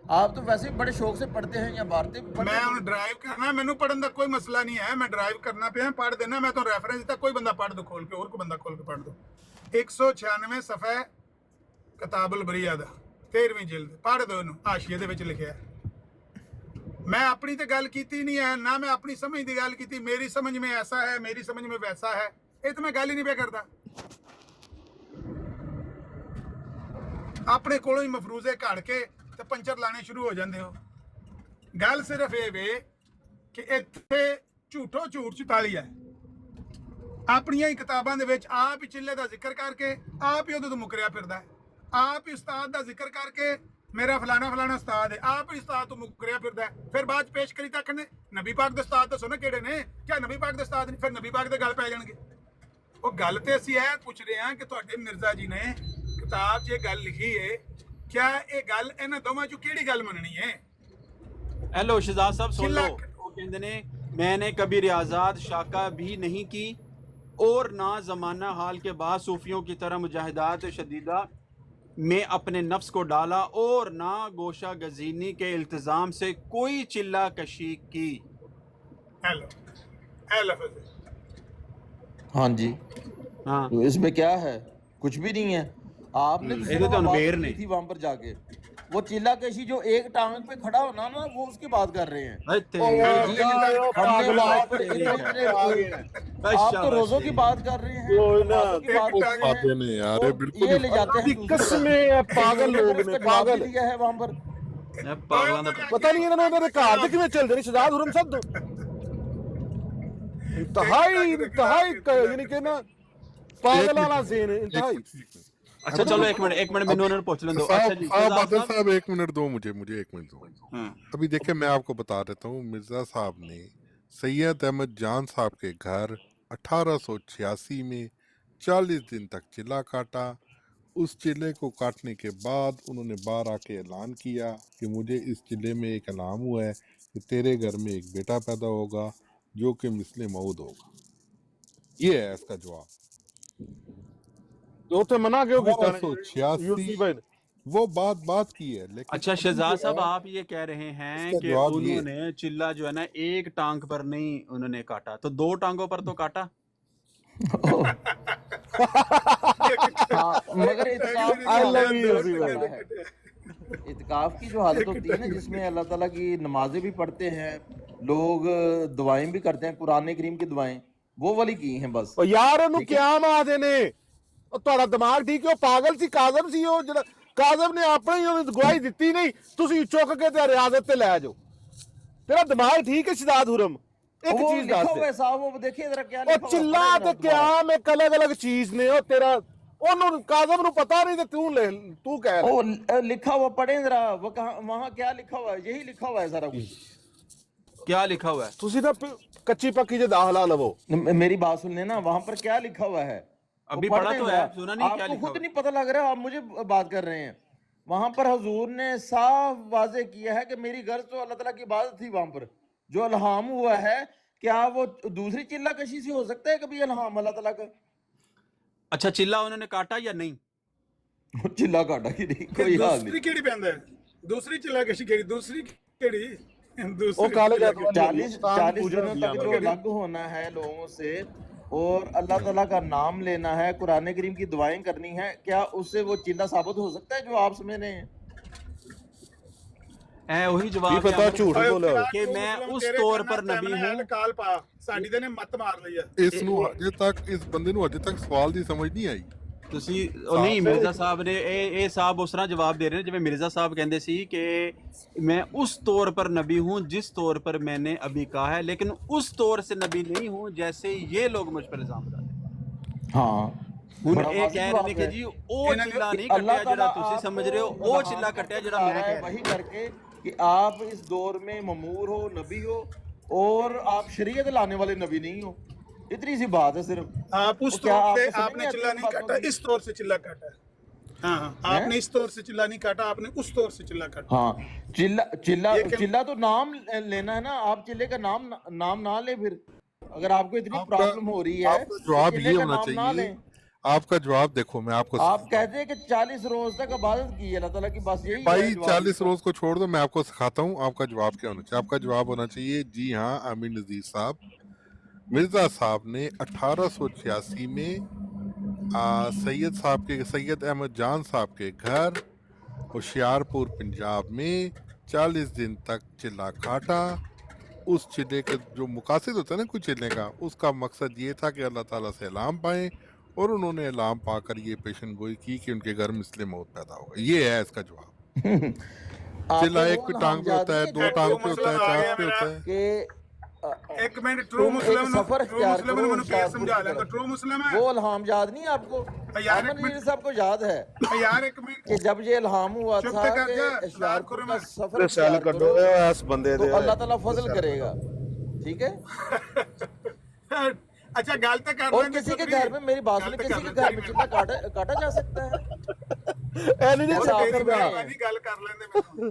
आप तो वैसे भी बड़े शौक से पढ़ते हैं या भारतीय मैं ਹੁਣ ਡਰਾਈਵ ਕਰਨਾ, ਮੈਨੂੰ ਪੜਨ ਦਾ ਕੋਈ ਮਸਲਾ ਨਹੀਂ ਹੈ, ਮੈਂ ਡਰਾਈਵ ਕਰਨਾ ਪਿਆ ਪੜ ਦੇਣਾ, ਮੈਂ ਤਾਂ ਰੈਫਰੈਂਸ ਦਿੱਤਾ, ਕੋਈ ਬੰਦਾ ਪੜ ਦੋ ਖੋਲ ਕੇ, ਹੋਰ ਕੋਈ ਬੰਦਾ ਖੋਲ ਕੇ ਪੜ ਦੋ। 196 ਸਫਾ ਕਿਤਾਬੁਲ ਬਰੀਆ ਦਾ 13ਵੀਂ ਜਿਲਦ, ਪੜ ਦੋ ਇਹਨੂੰ, ਹਾਸ਼ੀਏ ਦੇ ਵਿੱਚ ਲਿਖਿਆ। मैं अपनी तो गल की नहीं है ना, मैं अपनी समझ की गल की, मेरी समझ में ऐसा है, मेरी समझ में वैसा है, ये तो मैं गल ही नहीं पे करता। अपने कोलों ही मफरूजे घड़ के ते पंचर लाने शुरू हो जाते हो। गल सिर्फ ये वे कि इत्थे झूठो झूठ 44 है, अपनियां ही किताबां दे विच आप ही चिल्ले का जिक्र करके आप ही उहदे तो मुकरिया फिरदा है, आप ही उस्ताद का जिक्र करके मेरा फलाना फलाना उस्ताद है, आप ही उस्ताद तो मुकरिया फिरदा है। फिर बाद पेश करी तक ने नबी पाक दे उस्ताद तो सुनो किहड़े ने, क्या नबी पाक दे उस्ताद नहीं, फिर नबी पाक दे गल पै जाणगे। ਉਹ ਗੱਲ ਤੇ ਅਸੀਂ ਇਹ ਪੁੱਛ ਰਹੇ ਹਾਂ ਕਿ ਤੁਹਾਡੇ ਮਿਰਜ਼ਾ ਜੀ ਨੇ ਕਿਤਾਬ 'ਚ ਇਹ ਗੱਲ ਲਿਖੀ ਹੈ, क्या ਇਹ ਗੱਲ ਇਹਨਾਂ ਦੋਵਾਂ 'ਚੋਂ ਕਿਹੜੀ ਗੱਲ ਮੰਨਣੀ ਹੈ? हेलो शहजाद साहब सुन लो, चिल्ला- वो कहते ने मैंने कभी रियाजात शाका भी नहीं की और ना ज़माना हाल के बाद सूफियों की तरह मुजाहिदात शदीदा में अपने नफ्स को डाला और ना गोशा गजीनी के इल्तिज़ाम से कोई चिल्ला कशी की। हेलो ए लफ्ज़ हाँ जी, हाँ तो इसमें क्या है? कुछ भी नहीं है। आपने तो ये तो सिर्फ अनवेयर बात ने। की थी वहां पर जाके, वो चिल्ला कशी जो एक टांग पे खड़ा होना ना, वो उसकी बात कर रहे हैं। हमने आज पर आप तो रोजों की बात कर रहे हैं, नमाज़ों की बात कर रहे आते हैं, नहीं यार, ये और बिल्कुल ये ले जाते हैं दूसरी तरफ। पागल लोग ने, पागल दिया है वहां पर। पागलों दा पता नहीं इन्होंने घर ਦੇ ਕਿਵੇਂ ਚੱਲਦੇ ਨੇ ਸ਼ਹਜ਼ਾਦ ਹੁਰਮ ਸਾਹਿਬ। इंतहाई यानी कि ना पागल वाला ज़हन है, इंतहाई। अच्छा चलो एक मिनट मैंने उन्होंने पूछ लें दो। अच्छा जी बादल शहजाद साहब 1 मिनट दो मुझे 1 मिनट दो। हाँ अभी देखिए मैं आपको बता देता हूँ, मिर्जा साहब ने सैयद अहमद जान साहब के घर 1886 में 40 दिन तक चिल्ला काटा। उस चिल्ले को काटने के बाद उन्होंने बाहर आके ऐलान किया कि मुझे इस चिल्ले में एक इनाम हुआ है कि तेरे घर में एक बेटा पैदा होगा जो कि मिस्ले मऊद होगा। ये है इसका जवाब। तो उसे मना क्यों किया? 1886 वो बात की है, लेकिन अच्छा शहजाद साहब आप ये कह रहे हैं इसका कि जवाब ये- उन्होंने चिल्ला जो है ना एक टांग पर नहीं उन्होंने काटा, तो 2 टांगों पर तो काटा। हाँ, मगर इत्काफ की जो हालत होती है ना, जिसमें अल्लाह ताला की नमाजें भी पढ़ते हैं लोग, दुआएं भी करते हैं, कुरान करीम की दुआएं, वो वाली की हैं बस। ਉਹ ਯਾਰ ਉਹਨੂੰ ਕਿਆ ਮਾਦੇ ਨੇ? ਉਹ ਤੁਹਾਡਾ ਦਿਮਾਗ ਠੀਕ ਹੈ? ਉਹ ਪਾਗਲ ਸੀ, ਕਾਜ਼ਮ ਸੀ ਉਹ, ਜਿਹੜਾ ਕਾਜ਼ਮ ਨੇ ਆਪਣੀ ਉਹਨੂੰ ਗਵਾਹੀ ਦਿੱਤੀ ਨਹੀਂ, ਤੁਸੀਂ ਚੁੱਕ ਕੇ ਤੇ ਰਿਆਜ਼ਤ ਤੇ ਲੈ ਜਾਓ। ਤੇਰਾ ਦਿਮਾਗ ਠੀਕ ਹੈ ਸ਼ਹਜ਼ਾਦ ਹੁਰਮ? ਇੱਕ वो ਚੀਜ਼ लिखा ਦੱਸ हुआ ਦੇ, है साहब, वो देखिए जरा क्या ਉਹ लिखा हुआ है, चिल्ला पढ़े ਤੇ जरा ਕਿਆਮ ਇੱਕ ਅਲੱਗ ਚੀਜ਼ ਨੇ। ਉਹ ਤੇਰਾ ਉਹਨੂੰ ਕਾਜ਼ਮ ਨੂੰ ਪਤਾ ਨਹੀਂ ਤੇ ਤੂੰ ਕਹਿ ਰਿਹਾ। वो लिखा हुआ पढ़े जरा, वो कहाँ वहाँ क्या लिखा हुआ है? यही लिखा हुआ है सारा कुछ। क्या लिखा हुआ है? ਤੁਸੀਂ ਤਾਂ ਕੱਚੀ ਪੱਕੀ ਜੇ ਦਾਖਲਾ ਲਵੋ। मेरी बात सुन लेना, वहां पर क्या लिखा हुआ है? अभी वो पढ़ा पढ़ते तो हैं है, जरा। सुना नहीं क्या आपको लिखा खुद हुआ? नहीं पता लग रहा, आप मुझे बात कर रहे हैं। वहां पर हुजूर ने साफ वाजे किया है कि मेरी गर्ज तो अल्लाह ताला की इबादत थी। वहां पर जो इल्हाम हुआ है, क्या वो दूसरी चिल्ला कशी से हो सकता है कभी इल्हाम अल्लाह ताला का? अच्छा चिल्ला उन्होंने काटा या नहीं? चिल्ला काटा कि नहीं, कोई हाल दूसरी नहीं। ਕਿਹੜੀ ਪੈਂਦਾ ਹੈ? दूसरी चिल्ला कशी ਕਿਹੜੀ? दूसरी किहड़ी? ਉਹ दूसरी ਕਾਲੇ चिल्ला ਜਾਦੂ 40 दिनों तक जो अलग होना है लोगों से और अल्लाह ताला का नाम लेना है, कुरान करीम की दुआएं करनी है, क्या उससे वो चिल्ला साबित हो सकता है जो आप समझ रहे हैं? वही ਕੀ जवाब ਪਤਾ है ਝੂਠ ਬੋਲਿਆ। कि मैं उस तौर पर नबी हूँ। ਕਾਲ ਪਾ ਸਾਡੀ ਤੇ ਨੇ ਮੱਤ ਮਾਰ ਲਈ ਹੈ। ਇਸ ਨੂੰ ਅਜੇ ਤੱਕ ਇਸ ਬੰਦੇ ਨੂੰ ਅਜੇ ਤੱਕ ਸਵਾਲ ਦੀ ਸਮਝ ਨਹੀਂ ਆਈ। ਤੁਸੀਂ ਉਹ ਨਹੀਂ ਮਿਰਜ਼ਾ ਸਾਹਿਬ ਨੇ ਇਹ ਸਾਹਿਬ ਉਸ ਤਰ੍ਹਾਂ ਜਵਾਬ ਦੇ ਰਹੇ ਨੇ ਜਿਵੇਂ ਮਿਰਜ਼ਾ ਸਾਹਿਬ ਕਹਿੰਦੇ ਸੀ ਕਿ मैं उस तौर पर नबी हूँ जिस तौर पर मैंने अभी कहा है, लेकिन उस तौर से नबी नहीं हूँ जैसे ये लोग मुझ पर इल्जाम लगाते हैं। हाँ ਹੁਣ बड़ा ਇਹ वाजिब ਕਹਿ ਰਹੇ बात ਨੇ ਕਿ है ਜੀ ਉਹ ਇਹਨਾਂ ਨੇ ਚਿੱਲਾ ਨਹੀਂ अल्लाह ਕੱਟਿਆ ਜਿਹੜਾ ताला ਤੁਸੀਂ समझ रहे हो, आपको ਉਹ इल्हाम ਚਿੱਲਾ ਕੱਟਿਆ ਜਿਹੜਾ बख्शा मैं है कह रहा वही करके कि आप इस दौर में ममूर हो, नबी हो, और आप शरीयत लाने वाले नबी नहीं हो। इतनी सी बात है सिर्फ। आप उस वो क्या तौर से आपको समझ आपने नहीं आती चिल्ला इन नहीं बातों काटा, की? इस तौर से चिल्ला काटा है। हाँ हाँ, आपने इस तौर से चिल्ला नहीं काटा, आपने उस तौर से चिल्ला काटा। हाँ, चिल्ला चिल्ला ये क्या- चिल्ला तो नाम लेना है ना, आप चिल्ले का नाम ना ले। फिर अगर आपको इतनी आपका- प्रॉब्लम हो रही है आपका तो जवाब चिल्ले ये का होना नाम ना चाहिए। लें। आपका जवाब देखो, मैं आपको आप कहते हैं कि 40 रोज तक इबादत की है अल्लाह ताला की, बस यही है भाई जवाब 40 इसका। रोज को छोड़ दो, मैं आपको सिखाता हूँ आपका जवाब क्या होना चाहिए। आपका जवाब होना चाहिए जी हाँ आमिर नज़ीर साहब, मिर्ज़ा साहब ने 1886 में सैयद अहमद जान साहब के घर होशियारपुर पंजाब में 40 दिन तक चिल्ला काटा। उस चिल्ले का जो मुकासिद होता है ना कोई चिल्ले का, उसका मकसद ये था कि अल्लाह ताला से इलाम पाएं, और उन्होंने इलाम पाकर ये पेशन गोई की कि उनके घर मुस्लिम मौत पैदा होगा। ये है इसका जवाब। चिल्ला आपके एक वो पे टांग पे होता है, नामजादगी दो है टांग जो पे होता है, मसला चार आया पे होता मेरा है। कि एक मिनट, ट्रू तुम एक मुस्लिम सफर ट्रू इख्तियार मुस्लिम करो ने केस होशियारपुर समझा की लिया, तो तरफ। ट्रू मुस्लिम है वो इल्हाम याद नहीं है आपको? यार, एक अमन मिनट। मीर साहब को याद है यार एक मिनट, कि जब ये इल्हाम हुआ चुप था तो कर कि जा, होशियारपुर करो का मैं। सफर सैल इख्तियार करो करो इस बंदे तो दे अल्लाह ताला फजल करेगा, ठीक है? अच्छा गल तो कर और लेंदे किसी के चौधरी, घर में, मेरी बात गल सुने, तो किसी कर के लेंदे घर में एक चिल्ला काटा जा सकता है? नहीं और साफ आप कर करना रहा है। नहीं गल कर लेंदे मैनूं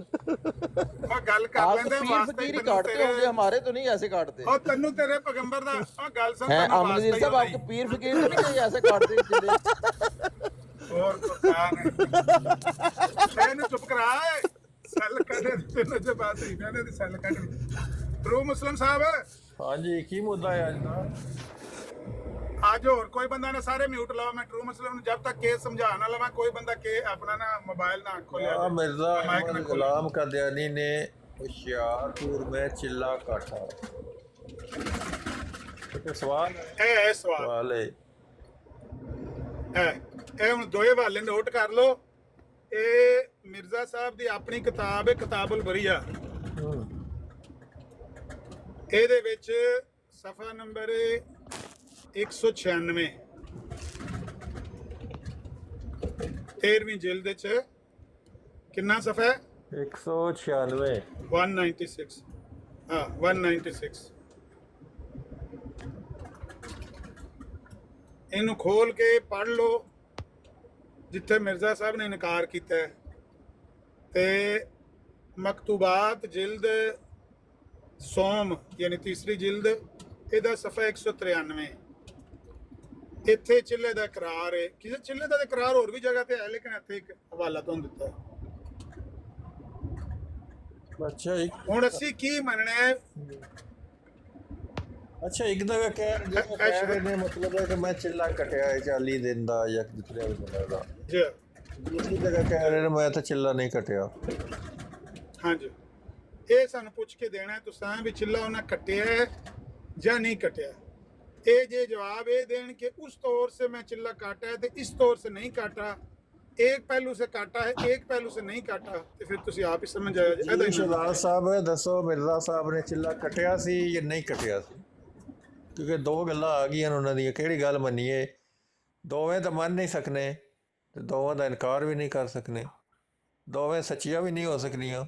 ਉਹ ਗੱਲ ਕਰ आप ਲੈਂਦੇ पीर ਵਾਸਤੇ फकीर ਤੈਨੂੰ काटते ਤੇਰੇ होंगे, हमारे तो नहीं ऐसे काटते ਉਹ ਤੈਨੂੰ ਤੇਰੇ ਪੈਗੰਬਰ ਦਾ ਉਹ ਗੱਲ ਸੁਣ हैं। ਤੈਨੂੰ अमन ਵਾਸਤਾ नज़ीर ਹੀ साहब ਉਹਦਾ आपके पीर फकीर तो नहीं कहीं ऐसे काटते चिल्ले? ਹੋਰ ਕੁਰਬਾਨ ਇਹਨੂੰ ਚੁੱਪ ਕਰਾ ਸੈੱਲ ਕੱਢੇ ਤੈਨੂੰ ਜੇ ਬਾਤ ਹੀ ਕਹਿੰਦੇ ਦੀ ਸੈੱਲ ਕੱਢ ਟਰੂ ਮੁਸਲਮ ਸਾਹਿਬ हाँ जी की मुद्दा है आज का? आज और कोई बंदा ना, सारे म्यूट लाओ। मैं ट्रू मुस्लिम जब तक केस समझा ना लवा, कोई बंदा के अपना ना मोबाइल ना खोले, मिर्जा माइक ना अहमद खोले। गुलाम कादियानी ने होशियारपुर में चिल्ला काटा। तो सवाल है, ए सवाल सवाल है ਇਹ ਹੁਣ ਦੋਏ ਹਵਾਲੇ ਨੋਟ ਕਰ ਲਓ। ਇਹ ਮਿਰਜ਼ਾ ਸਾਹਿਬ ਦੀ ਆਪਣੀ ਕਿਤਾਬ ਹੈ, ਕਿਤਾਬੁਲ ਬਰੀਆ। ਇਹਦੇ ਵਿੱਚ ਸਫਾ ਨੰਬਰ 196, 13ਵੀਂ ਜਿਲਦ ਚ ਕਿੰਨਾ ਸਫਾ ਹੈ? 196 196, हाँ 196। ਇਹਨੂੰ ਖੋਲ ਕੇ ਪੜ੍ਹ ਲਓ ਜਿੱਥੇ ਮਿਰਜ਼ਾ ਸਾਹਿਬ ਨੇ ਇਨਕਾਰ ਕੀਤਾ ਹੈ, ਤੇ ਮਕਤੂਬਾਤ ਜਿਲਦ ਸੋਮ ਯਾਨੀ ਤੀਸਰੀ ਜਿਲਦ, ਇਹਦਾ ਸਫਾ 193। ਇੱਥੇ ਚਿੱਲੇ ਦਾ ਇਕਰਾਰ ਹੈ। ਕਿਸੇ ਚਿੱਲੇ ਦਾ ਇਕਰਾਰ ਹੋਰ ਵੀ ਜਗ੍ਹਾ ਤੇ ਹੈ, ਲੇਕਿਨ ਇੱਥੇ ਇੱਕ ਹਵਾਲਾ ਤੁਹਾਨੂੰ ਦਿੱਤਾ ਹੈ। अच्छा एक ਹੁਣ ਅਸੀਂ ਕੀ ਮੰਨਣਾ ਹੈ? अच्छा एक दफा कह रहे ने मतलब है कि मैं चिल्ला कटिया है 40 दिन दा या कितने दिन दा। ਜੀ दूसरी जगह कह रहे ने मैं तो चिल्ला नहीं कटिया। ਹਾਂਜੀ, ਇਹ ਸਾਨੂੰ ਪੁੱਛ ਕੇ ਦੇਣਾ ਹੈ ਤੁਸੀਂ ਵੀ ਚਿੱਲਾ ਉਹਨਾਂ ਕੱਟਿਆ ਹੈ ਜਾਂ नहीं कटिया। ਇਹ ਜੇ जवाब ये देन कि उस तौर से मैं चिल्ला काटा है तो इस तौर से नहीं काटा, एक पहलू से काटा है एक पहलू से नहीं काटा, तो फिर तुसी आप ही समझ आया जी। जी शहजाद साहब दसो मिर्जा साहब ने चिल्ला कटिया सी या नहीं कटिया सी? क्योंकि दो गल्लां आ गईयां उन्हां दी, किहड़ी गल मन्नीए? दोवें तो मन नहीं सकने ते दोवें दा इनकार भी नहीं कर सकने, दोवें सच्चियां भी नहीं हो सकनियां।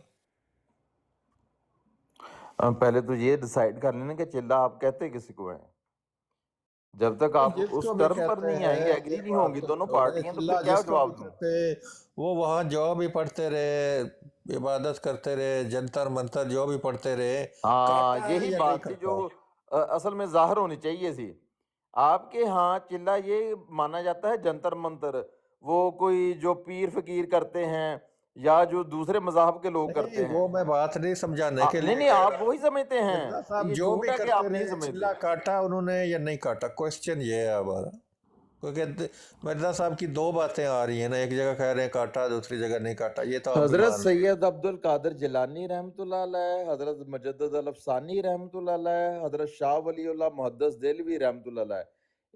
पहले तो ये डिसाइड कर लेना कि चिल्ला आप कहते किसी को है। जब तक आप उस जिसको भी टर्म पर कहते नहीं हैं, आएंगे, एग्री नहीं होंगी दोनों तो पार्टियां, तो चिल्ला फिर क्या जिसको जवाब भी दूं? कहते, वो वहाँ जो भी पढ़ते रहे, इबादत करते रहे, जंतर मंतर जो भी पढ़ते रहे, हाँ, काटा है यही या नहीं बात थी जो काटा? असल में जाहिर होनी चाहिए थी। आपके यहाँ चिल्ला ये माना जाता है जंतर मंतर, वो कोई जो पीर फकीर करते हैं या जो दूसरे मज़हब के लोग करते नहीं, हैं। वो मैं बात नहीं समझाने के नहीं लिए नहीं, आप वही समझते हैं, मिर्जा साहब ये जो भी झूठ है कि आप करते नहीं रहे, चिल्ला समझते। काटा उन्होंने या नहीं काटा, क्वेश्चन ये है हमारा। क्योंकि मिर्जा साहब की दो बातें आ रही हैं ना, एक जगह कह रहे हैं काटा, दूसरी जगह नहीं काटा, ये तो आप हजरत मान लो। सैयद अब्दुल कादिर जिलानी रहमतुल्लाह अलैह, हजरत मुजद्दद अल अफसानी रहमतुल्लाह अलैह, हजरत शाह वलीउल्लाह मुहद्दिस देलवी रहमतुल्लाह अलैह,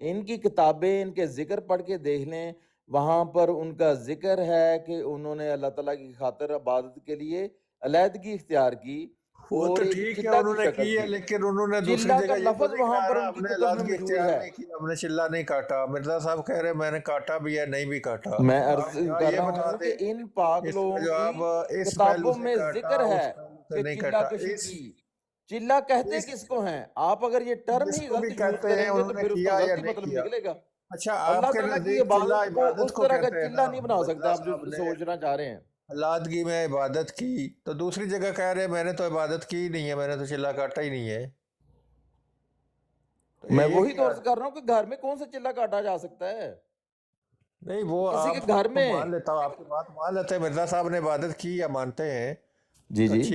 इनकी किताबें, इनके जिक्र पढ़ के देख लें। वहां पर उनका जिक्र है कि उन्होंने अल्लाह ताला की खातिर इबादत के लिए अलहदगी इख्तियार की वो और तो एक ठीक है चिल्ला की उन्होंने शक्ल की है, की। लेकिन उन्होंने दूसरी चिल्ला का जगह ये तो लफ्ज नहीं वहां कहा पर ना उनकी हमने कुतुब में अलादगी मौजूद इख्तियार है। नहीं की, हमने चिल्ला नहीं काटा। मिर्जा साहब कह रहे मैंने काटा भी है नहीं भी काटा। मैं आप अर्ज यहाँ कर ये रहा बता हूँ कि दें इन पाक इसका लोगों जवाब की इस पहलू किताबों से में काटा, जिक्र है उस पहलू से कि नहीं चिल्ला काटा। कशी इस की। चिल्ला कहते इस किसको हैं? आप अगर ये टर्म ही जिसको भी गलत यूज कहते हैं करेंगे तो उन्होंने फिर उसका किया या गलत ही नहीं मतलब किया। निकलेगा। अच्छा अल्लाह आपके ताला की नजदीक चिल्ला इबादत को इबादत उस को तरह का कहते हैं चिल्ला ना, नहीं बना सकते मिर्जा आप जो साहब ने सोचना चाह रहे हैं। अलादगी में इबादत की, तो दूसरी जगह कह रहे हैं मैंने तो इबादत की ही नहीं है, मैंने तो चिल्ला काटा ही नहीं है। तो मैं ये वही तो क्या अर्ज कर रहा हूँ कि घर में कौन सा चिल्ला काटा जा सकता है? नहीं, वो किसी के आप घर मान में। लेता हूँ, आपकी बात मान लेते हैं। मिर्जा साहब ने इबादत की या मानते हैं जी तो जी अच्छी